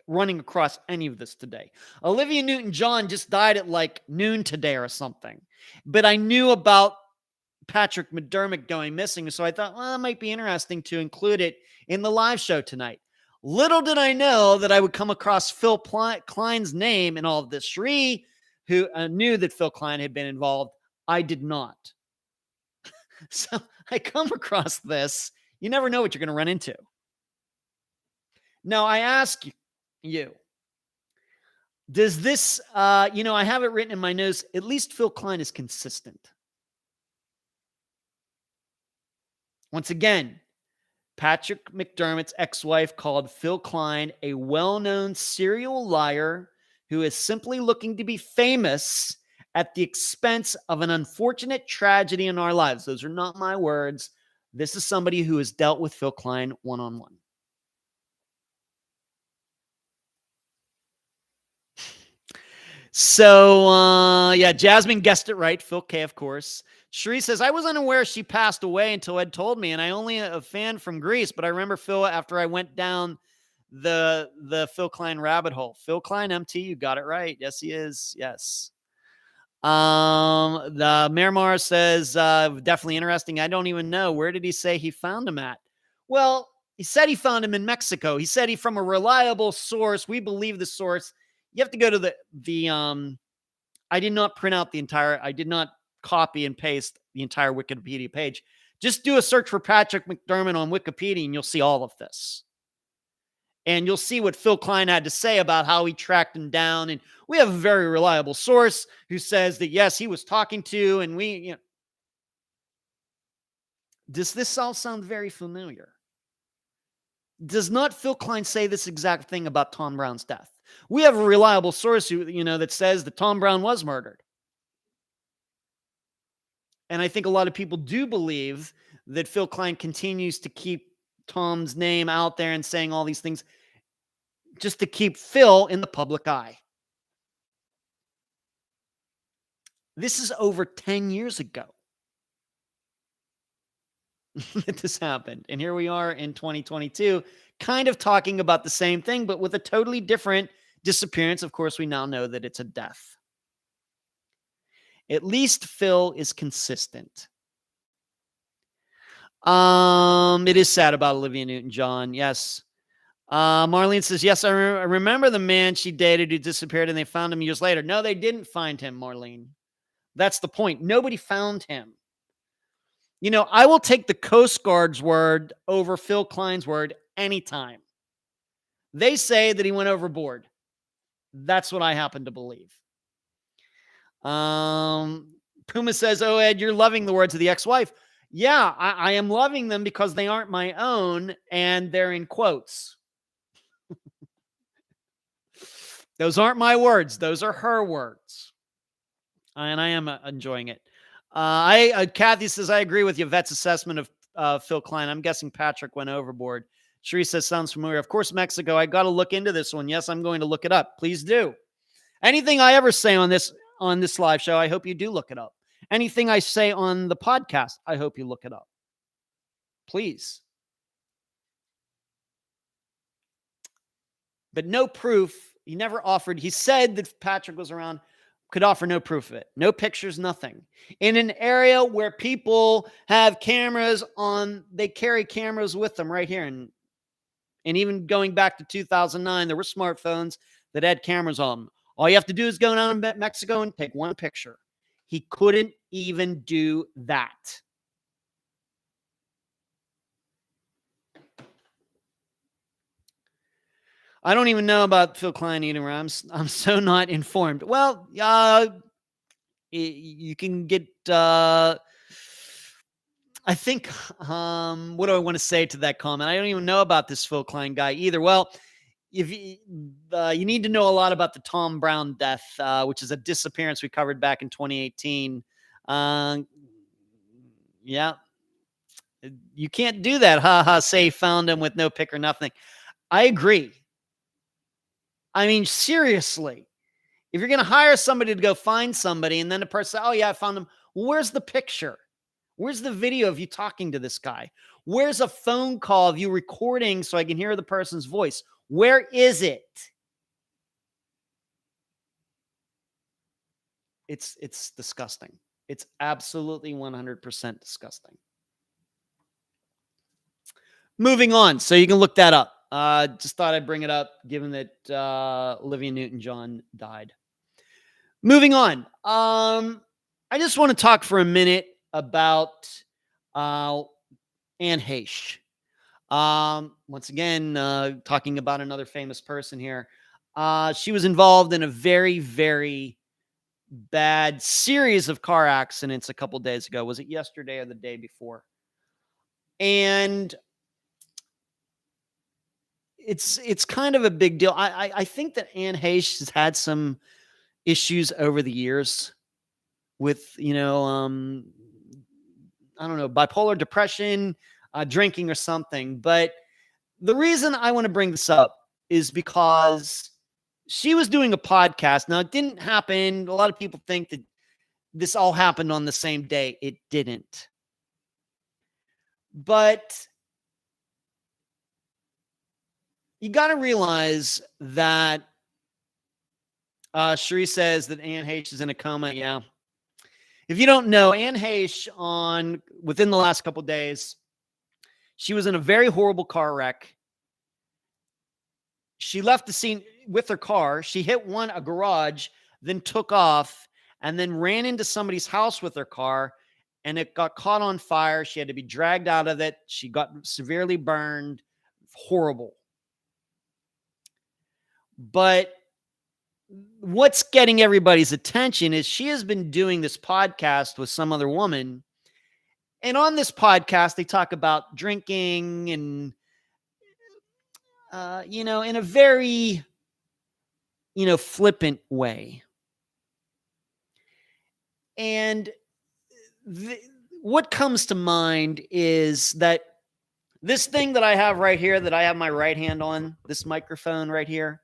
running across any of this today. Olivia Newton-John just died at like noon today or something. But I knew about Patrick McDermott going missing, so I thought, well, it might be interesting to include it in the live show tonight. Little did I know that I would come across Phil Klein's name in all of this. Sheree, who knew that Phil Klein had been involved, I did not. So I come across this. You never know what you're going to run into. Now, I ask you, does this, I have it written in my notes, at least Phil Klein is consistent. Once again, Patrick McDermott's ex-wife called Phil Klein a well-known serial liar who is simply looking to be famous at the expense of an unfortunate tragedy in our lives. Those are not my words. This is somebody who has dealt with Phil Klein one-on-one. So, Jasmine guessed it right. Phil K, of course. Sheree says, I was unaware she passed away until Ed told me, and I only a fan from Greece, but I remember Phil after I went down the Phil Klein rabbit hole. Phil Klein, MT, you got it right. Yes, he is. Yes. The Miramar says, definitely interesting. I don't even know. Where did he say he found him at? Well, he said he found him in Mexico. He said he from a reliable source. We believe the source. You have to go to the I did not print out I did not copy and paste the entire Wikipedia page. Just do a search for Patrick McDermott on Wikipedia and you'll see all of this. And you'll see what Phil Klein had to say about how he tracked him down. And we have a very reliable source who says that, yes, he was talking to, and does this all sound very familiar? Does not Phil Klein say this exact thing about Tom Brown's death? We have a reliable source who, that says that Tom Brown was murdered. And I think a lot of people do believe that Phil Klein continues to keep Tom's name out there and saying all these things just to keep Phil in the public eye. This is over 10 years ago that this happened. And here we are in 2022, kind of talking about the same thing, but with a totally different disappearance. Of course, we now know that it's a death. At least Phil is consistent. It is sad about Olivia Newton-John. Yes. Marlene says, yes, I remember the man she dated who disappeared and they found him years later. No, they didn't find him, Marlene. That's the point. Nobody found him. I will take the Coast Guard's word over Phil Klein's word anytime. They say that he went overboard. That's what I happen to believe. Puma says, oh, Ed, you're loving the words of the ex-wife. Yeah, I am loving them because they aren't my own and they're in quotes. Those aren't my words. Those are her words. And I am enjoying it. Kathy says, I agree with Yvette's assessment of Phil Klein. I'm guessing Patrick went overboard. Sheree says, sounds familiar. Of course, Mexico. I got to look into this one. Yes, I'm going to look it up. Please do. Anything I ever say on this live show, I hope you do look it up. Anything I say on the podcast, I hope you look it up. Please. But no proof. He never offered. He said that Patrick was around, could offer no proof of it. No pictures, nothing. In an area where people have cameras on, they carry cameras with them right here. And even going back to 2009, there were smartphones that had cameras on them. All you have to do is go down to Mexico and take one picture. He couldn't even do that. I don't even know about Phil Klein either. I'm so not informed. Well, you can get, I think, what do I want to say to that comment? I don't even know about this Phil Klein guy either. Well, if you need to know a lot about the Tom Brown death, which is a disappearance we covered back in 2018. Yeah, you can't do that. Say found him with no pick or nothing. I agree. I mean, seriously, if you're going to hire somebody to go find somebody and then the person says, oh yeah, I found him. Well, where's the picture? Where's the video of you talking to this guy? Where's a phone call of you recording so I can hear the person's voice? Where is it? It's disgusting. It's absolutely 100% disgusting. Moving on. So you can look that up. Just thought I'd bring it up given that Olivia Newton-John died. Moving on. I just want to talk for a minute about Heche. Once again, talking about another famous person here. She was involved in a very, very bad series of car accidents a couple days ago. Was it yesterday or the day before? And it's kind of a big deal. I think that Anne Heche has had some issues over the years with, I don't know, bipolar depression, drinking or something. But the reason I want to bring this up is because she was doing a podcast. Now, it didn't happen. A lot of people think that this all happened on the same day. It didn't. But you got to realize that Cherie says that Anne Heche is in a coma. Yeah. If you don't know, Anne Heche within the last couple of days, she was in a very horrible car wreck. She left the scene with her car. She hit a garage, then took off, and then ran into somebody's house with her car, and it got caught on fire. She had to be dragged out of it. She got severely burned. Horrible. But what's getting everybody's attention is she has been doing this podcast with some other woman. And on this podcast, they talk about drinking and, in a very, flippant way. And what comes to mind is that this thing that I have right here, that I have my right hand on, this microphone right here,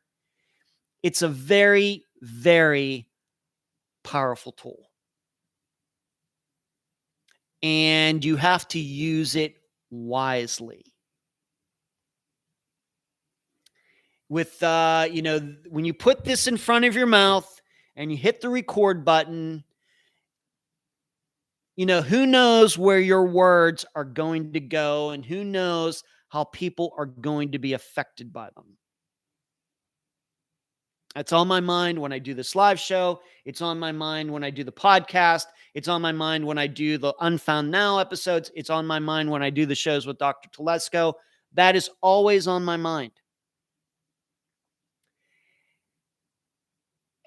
it's a very, very powerful tool. And you have to use it wisely. With, when you put this in front of your mouth and you hit the record button, who knows where your words are going to go and who knows how people are going to be affected by them. It's on my mind when I do this live show. It's on my mind when I do the podcast. It's on my mind when I do the Unfound Now episodes. It's on my mind when I do the shows with Dr. Telesco. That is always on my mind.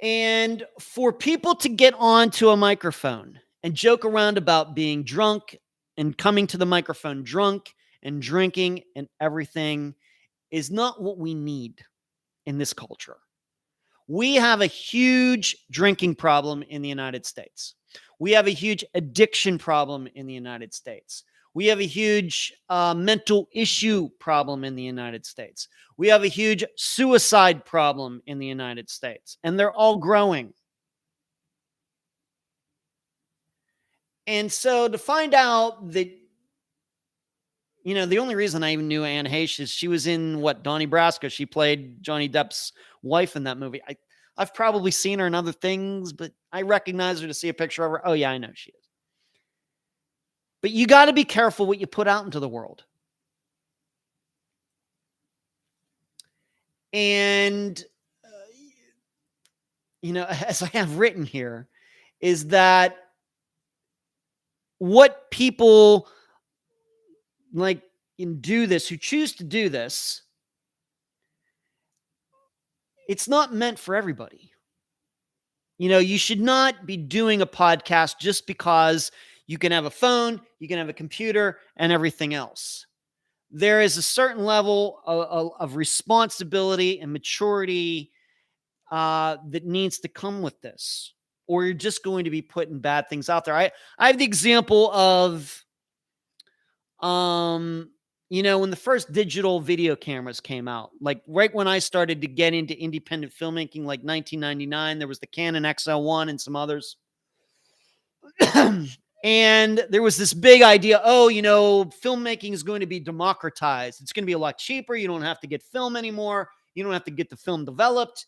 And for people to get onto a microphone and joke around about being drunk and coming to the microphone drunk and drinking and everything is not what we need in this culture. We have a huge drinking problem in the United States. We have a huge addiction problem in the United States. We have a huge mental issue problem in the United States. We have a huge suicide problem in the United States, and they're all growing. And so to find out that, the only reason I even knew Anne Heche is she was in Donnie Brasco. She played Johnny Depp's wife in that movie. I've probably seen her in other things, but I recognize her to see a picture of her. Oh, yeah, I know she is. But you got to be careful what you put out into the world. And, as I have written here, is that what people like do this, who choose to do this, it's not meant for everybody. You should not be doing a podcast just because you can have a phone, you can have a computer, and everything else. There is a certain level of responsibility and maturity that needs to come with this, or you're just going to be putting bad things out there. I have the example of, when the first digital video cameras came out, like right when I started to get into independent filmmaking, like 1999, there was the Canon XL1 and some others. And there was this big idea, filmmaking is going to be democratized. It's going to be a lot cheaper. You don't have to get film anymore. You don't have to get the film developed.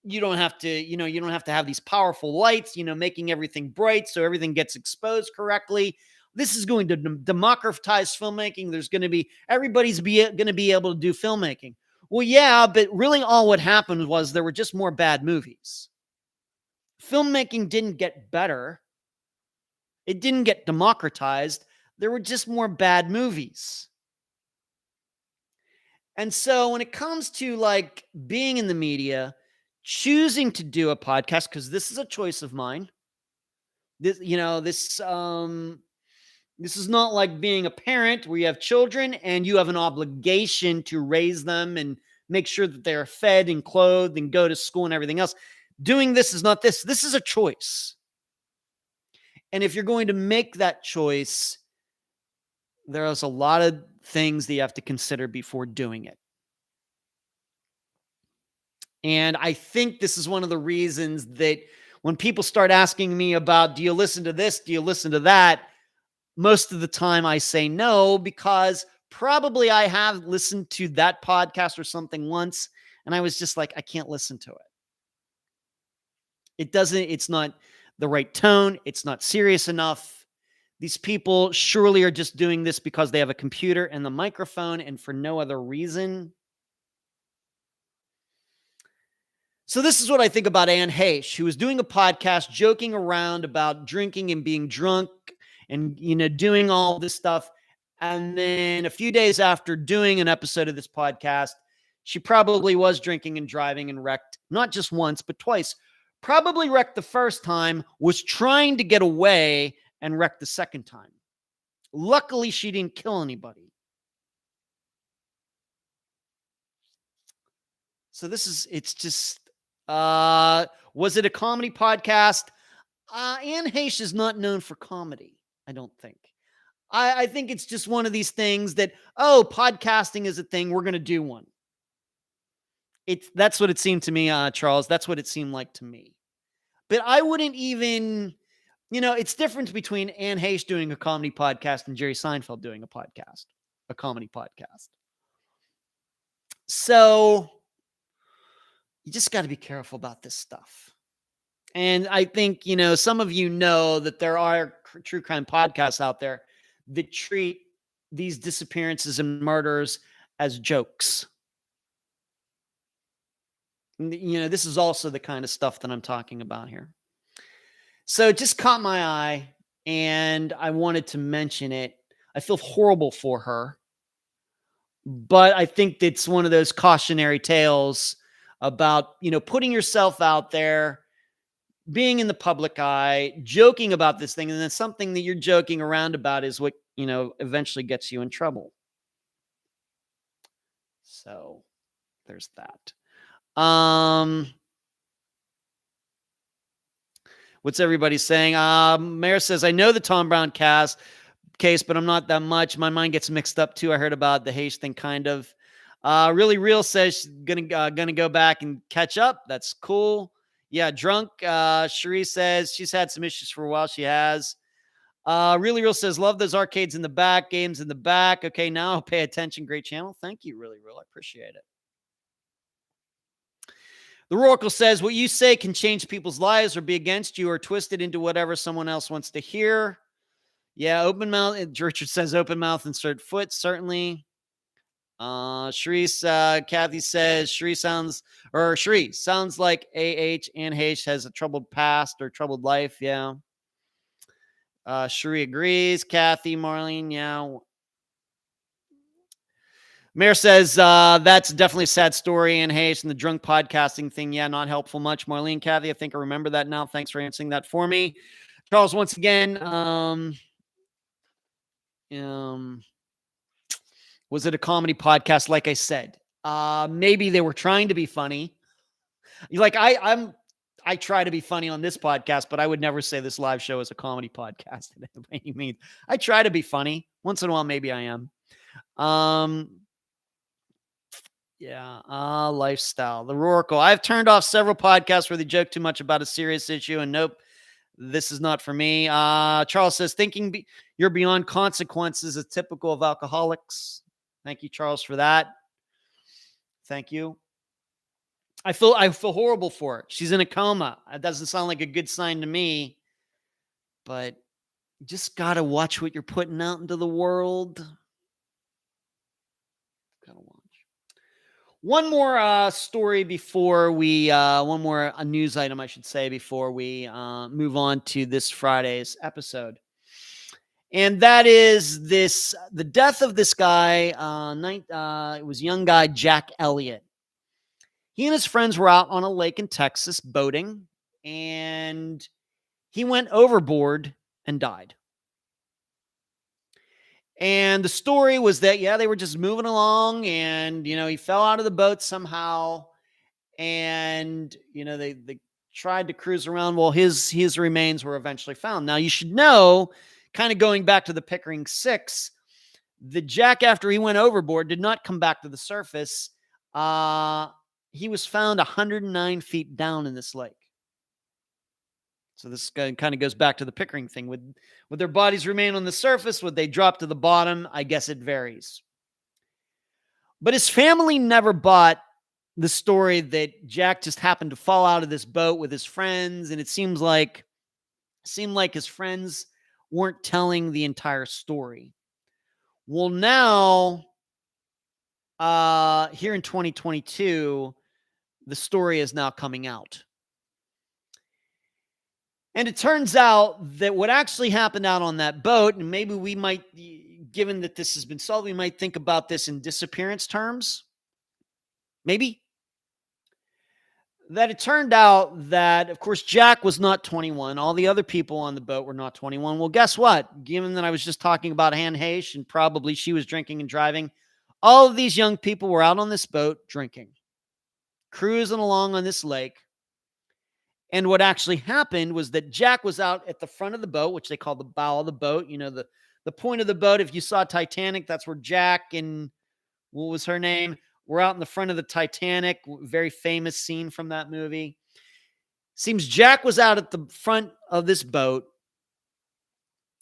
You don't have to, have these powerful lights, making everything bright so everything gets exposed correctly. This is going to democratize filmmaking. Everybody's going to be able to do filmmaking. Well, yeah, but really all what happened was there were just more bad movies. Filmmaking didn't get better. It didn't get democratized. There were just more bad movies. And so when it comes to like being in the media, choosing to do a podcast, because this is a choice of mine. This is not like being a parent where you have children and you have an obligation to raise them and make sure that they're fed and clothed and go to school and everything else. Doing this is not this. This is a choice. And if you're going to make that choice, there's a lot of things that you have to consider before doing it. And I think this is one of the reasons that when people start asking me about, do you listen to this? Do you listen to that? Most of the time I say no, because probably I have listened to that podcast or something once, and I was just like, I can't listen to it. It's not the right tone. It's not serious enough. These people surely are just doing this because they have a computer and the microphone and for no other reason. So this is what I think about Anne Heche, who was doing a podcast joking around about drinking and being drunk and, doing all this stuff. And then a few days after doing an episode of this podcast, she probably was drinking and driving and wrecked, not just once, but twice. Probably wrecked the first time, was trying to get away and wrecked the second time. Luckily, she didn't kill anybody. So it's just, was it a comedy podcast? Anne Heche is not known for comedy, I don't think. I think it's just one of these things that, podcasting is a thing. We're going to do one. That's what it seemed to me, Charles. That's what it seemed like to me. But I wouldn't even, it's different between Anne Heche doing a comedy podcast and Jerry Seinfeld doing a comedy podcast. So you just got to be careful about this stuff. And I think, some of you know that there are true crime podcasts out there that treat these disappearances and murders as jokes. This is also the kind of stuff that I'm talking about here. So it just caught my eye and I wanted to mention it. I feel horrible for her, but I think it's one of those cautionary tales about, putting yourself out there, being in the public eye, joking about this thing, and then something that you're joking around about is what, eventually gets you in trouble. So there's that. What's everybody saying? Mayor says, I know the Tom Brown case, but I'm not that much. My mind gets mixed up too. I heard about the Heche thing, kind of. Really Real says she's gonna go back and catch up. That's cool. Yeah, Drunk. Cherie says she's had some issues for a while. She has. Really Real says, love those arcades in the back, games in the back. Okay, now I'll pay attention. Great channel. Thank you, Really Real. I appreciate it. The Oracle says, what you say can change people's lives or be against you or twist it into whatever someone else wants to hear. Yeah, open mouth. Richard says open mouth, insert foot, certainly. Sharice, Kathy says, Shri sounds like AH and Heche has a troubled past or troubled life. Yeah. Shri agrees. Kathy, Marlene, yeah. Mayor says, that's definitely a sad story. And Heche and the drunk podcasting thing. Yeah, not helpful much. Marlene, Kathy, I think I remember that now. Thanks for answering that for me. Charles, once again, was it a comedy podcast? Like I said, maybe they were trying to be funny. Like I try to be funny on this podcast, but I would never say this live show is a comedy podcast by any means. I try to be funny once in a while. Maybe I am. Lifestyle. The Roracle. I've turned off several podcasts where they joke too much about a serious issue, and nope, this is not for me. Charles says, thinking you're beyond consequences is typical of alcoholics. Thank you, Charles, for that. Thank you. I feel horrible for her. She's in a coma. It doesn't sound like a good sign to me, but you just got to watch what you're putting out into the world. Got to watch. One more story before we, a news item, I should say, before we move on to this Friday's episode. And that is the death of this guy. It was young guy, Jack Elliot. He and his friends were out on a lake in Texas boating, and he went overboard and died. And the story was that, they were just moving along and, he fell out of the boat somehow. And, they tried to cruise around. Well, his remains were eventually found. Now, you should know, kind of going back to the Pickering 6, the Jack, after he went overboard, did not come back to the surface. He was found 109 feet down in this lake. So this kind of goes back to the Pickering thing. Would their bodies remain on the surface? Would they drop to the bottom? I guess it varies. But his family never bought the story that Jack just happened to fall out of this boat with his friends, and it seemed like his friends weren't telling the entire story. Well, now, here in 2022, the story is now coming out. And it turns out that what actually happened out on that boat, and maybe we might, given that this has been solved, we might think about this in disappearance terms. Maybe. That it turned out that, of course, Jack was not 21. All the other people on the boat were not 21. Well, guess what? Given that I was just talking about Han Heche and probably she was drinking and driving, all of these young people were out on this boat drinking, cruising along on this lake. And what actually happened was that Jack was out at the front of the boat, which they call the bow of the boat. The point of the boat, if you saw Titanic, that's where Jack and what was her name? We're out in the front of the Titanic. Very famous scene from that movie. Seems Jack was out at the front of this boat,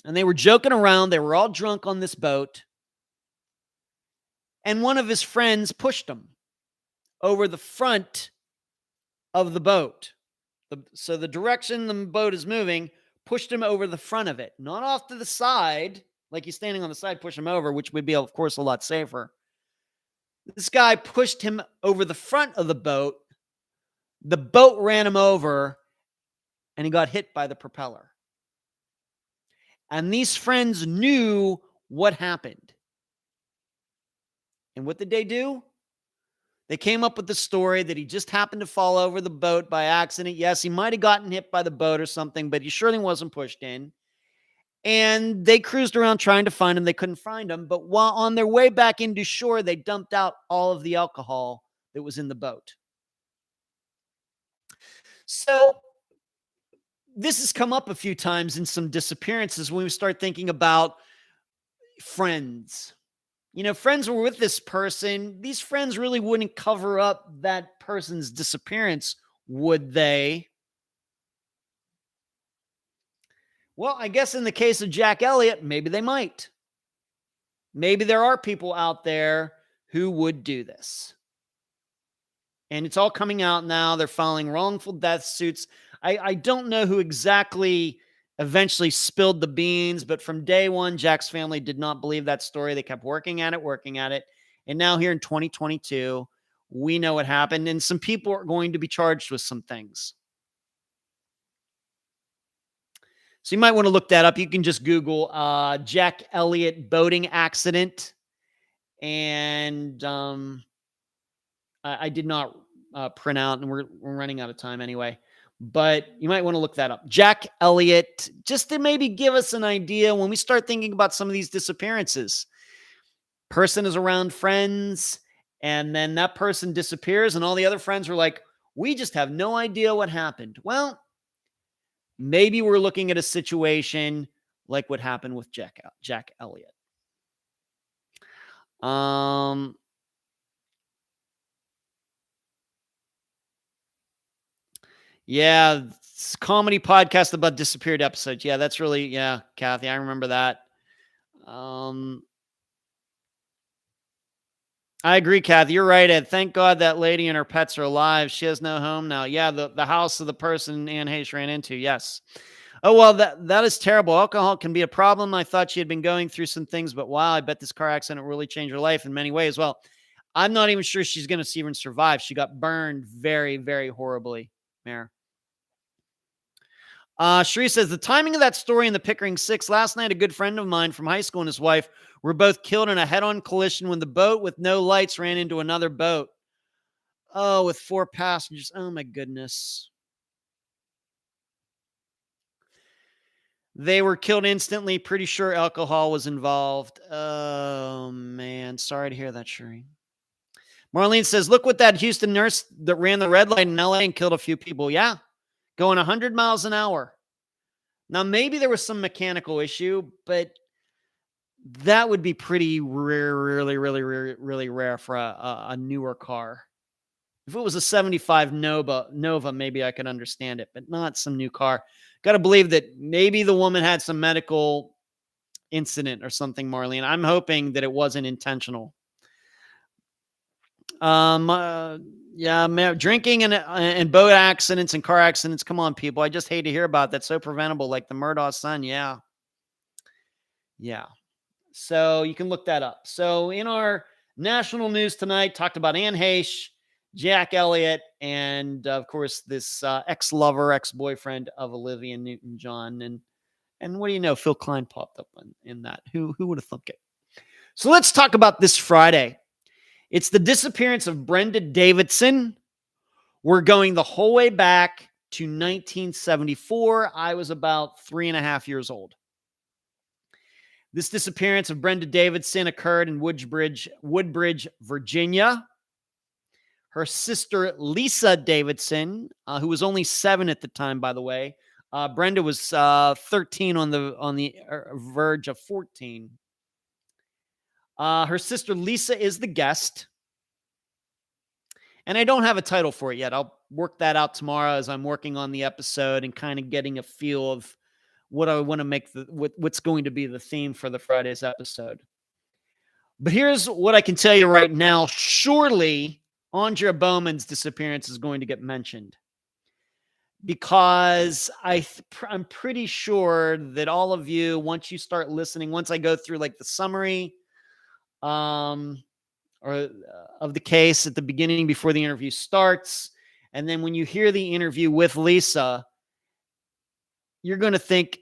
and they were joking around. They were all drunk on this boat. And one of his friends pushed him over the front of the boat. So the direction the boat is moving pushed him over the front of it, not off to the side, like he's standing on the side, push him over, which would be, of course, a lot safer. This guy pushed him over the front of the boat. The boat ran him over, and he got hit by the propeller. And these friends knew what happened. And what did they do? They came up with the story that he just happened to fall over the boat by accident. Yes, he might have gotten hit by the boat or something, but he surely wasn't pushed in. And they cruised around trying to find him. They couldn't find him. But while on their way back into shore, they dumped out all of the alcohol that was in the boat. So this has come up a few times in some disappearances when we start thinking about friends. Friends were with this person. These friends really wouldn't cover up that person's disappearance, would they? Well, I guess in the case of Jack Elliot, maybe they might. Maybe there are people out there who would do this. And it's all coming out now. They're filing wrongful death suits. I don't know who exactly eventually spilled the beans, but from day one, Jack's family did not believe that story. They kept working at it. And now here in 2022, we know what happened. And some people are going to be charged with some things. So you might want to look that up. You can just Google Jack Elliot boating accident. And I did not print out, and we're running out of time anyway. But you might want to look that up. Jack Elliot, just to maybe give us an idea when we start thinking about some of these disappearances. Person is around friends, and then that person disappears, and all the other friends are like, we just have no idea what happened. Well, maybe we're looking at a situation like what happened with Jack Elliot. Yeah, it's a comedy podcast about disappeared episodes. Yeah, that's really, yeah, Kathy, I remember that. I agree, Kathy. You're right, Ed. Thank God that lady and her pets are alive. She has no home now. Yeah, the house of the person Anne Heche ran into. Yes. Oh, well, that is terrible. Alcohol can be a problem. I thought she had been going through some things, but wow, I bet this car accident really changed her life in many ways. Well, I'm not even sure she's going to even survive. She got burned very, very horribly, Mayor. Sheree says, the timing of that story in the Pickering 6, last night, a good friend of mine from high school and his wife were both killed in a head-on collision when the boat with no lights ran into another boat. Oh, with 4 passengers. Oh, my goodness. They were killed instantly. Pretty sure alcohol was involved. Oh, man. Sorry to hear that, Sheree. Marlene says, look what that Houston nurse that ran the red light in LA and killed a few people. Yeah. Going 100 miles an hour. Now, maybe there was some mechanical issue, but that would be pretty rare, really rare for a newer car. If it was a 75 Nova, maybe I could understand it, but not some new car. Got to believe that maybe the woman had some medical incident or something, Marlene. I'm hoping that it wasn't intentional. Yeah, drinking and boat accidents and car accidents. Come on, people. I just hate to hear about that. So preventable, like the Murdaugh son. Yeah. So you can look that up. So in our national news tonight, talked about Anne Heche, Jack Elliot, and of course this ex-lover, ex-boyfriend of Olivia Newton-John. And what do you know? Phil Klein popped up in that. Who would have thunk it? So let's talk about this Friday. It's the disappearance of Brenda Davidson. We're going the whole way back to 1974. I was about 3.5 years old. This disappearance of Brenda Davidson occurred in Woodbridge, Virginia. Her sister, Lisa Davidson, who was only 7 at the time, by the way. Brenda was 13 on the verge of 14. Her sister Lisa is the guest. And I don't have a title for it yet. I'll work that out tomorrow as I'm working on the episode and kind of getting a feel of what I want to make what's going to be the theme for the Friday's episode. But here's what I can tell you right now. Surely Andrea Bowman's disappearance is going to get mentioned. Because I'm pretty sure that all of you, once you start listening, once I go through like the summary of the case at the beginning before the interview starts, and then when you hear the interview with Lisa, you're going to think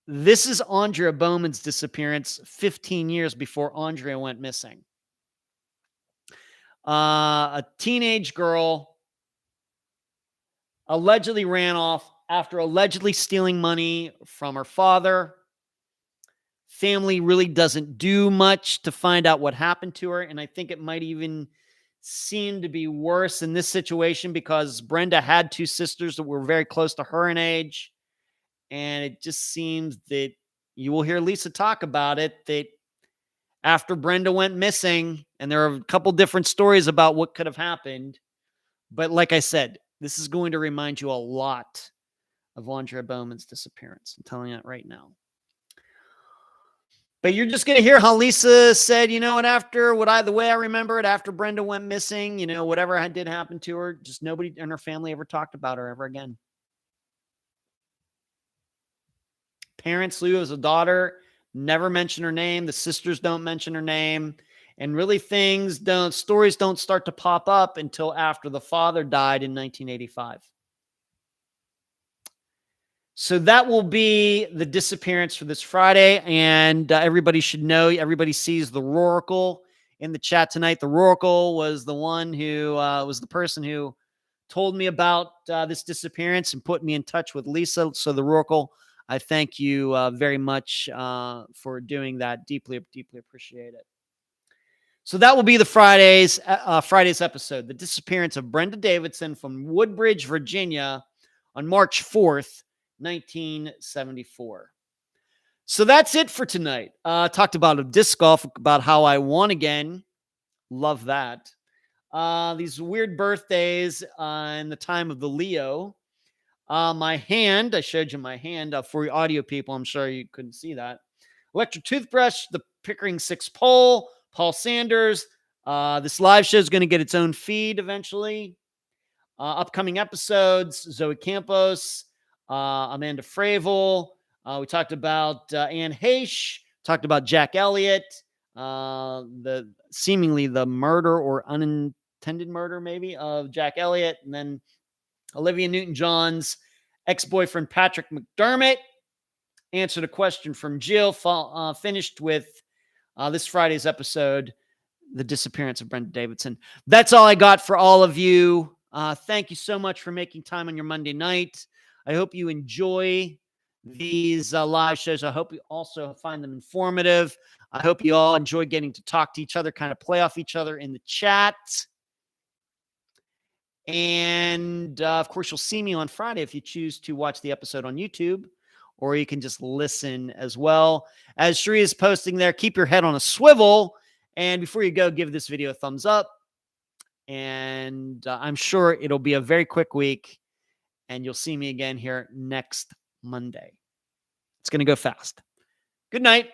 this is Andrea Bowman's disappearance 15 years before Andrea went missing. A teenage girl allegedly ran off after allegedly stealing money from her father. Family really doesn't do much to find out what happened to her. And I think it might even seem to be worse in this situation because Brenda had 2 sisters that were very close to her in age. And it just seems that you will hear Lisa talk about it, that after Brenda went missing, and there are a couple different stories about what could have happened. But like I said, this is going to remind you a lot of Andrea Bowman's disappearance. I'm telling you that right now. But you're just going to hear how Lisa said, you know, and after the way I remember it, after Brenda went missing, you know, whatever did happen to her, just nobody in her family ever talked about her ever again. Parents, Lou as a daughter, never mention her name. The sisters don't mention her name. And really stories don't start to pop up until after the father died in 1985. So that will be the disappearance for this Friday. And everybody should know, everybody sees the Roracle in the chat tonight. The Roracle was the one who was the person who told me about this disappearance and put me in touch with Lisa. So the Roracle, I thank you very much for doing that. Deeply, deeply appreciate it. So that will be the Friday's episode, the disappearance of Brenda Davidson from Woodbridge, Virginia on March 4th, 1974. So that's it for tonight. Talked about disc golf, about how I won again. Love that. These weird birthdays in the time of the Leo. My hand, I showed you my hand for your audio people. I'm sure you couldn't see that. Electric toothbrush, the Pickering 6 pole, Paul Sanders. This live show is going to get its own feed eventually. Upcoming episodes, Zoe Campos, Amanda Fraville. We talked about Anne Heche, talked about Jack Elliot, seemingly the murder or unintended murder maybe of Jack Elliot, and then Olivia Newton-John's ex-boyfriend Patrick McDermott. Answered a question from Jill. Finished with this Friday's episode, the disappearance of Brenda Davidson. That's all I got for all of you. Thank you so much for making time on your Monday night. I hope you enjoy these live shows. I hope you also find them informative. I hope you all enjoy getting to talk to each other, kind of play off each other in the chat. And of course, you'll see me on Friday if you choose to watch the episode on YouTube, or you can just listen as well. As Sheree is posting there, keep your head on a swivel. And before you go, give this video a thumbs up. And I'm sure it'll be a very quick week. And you'll see me again here next Monday. It's going to go fast. Good night.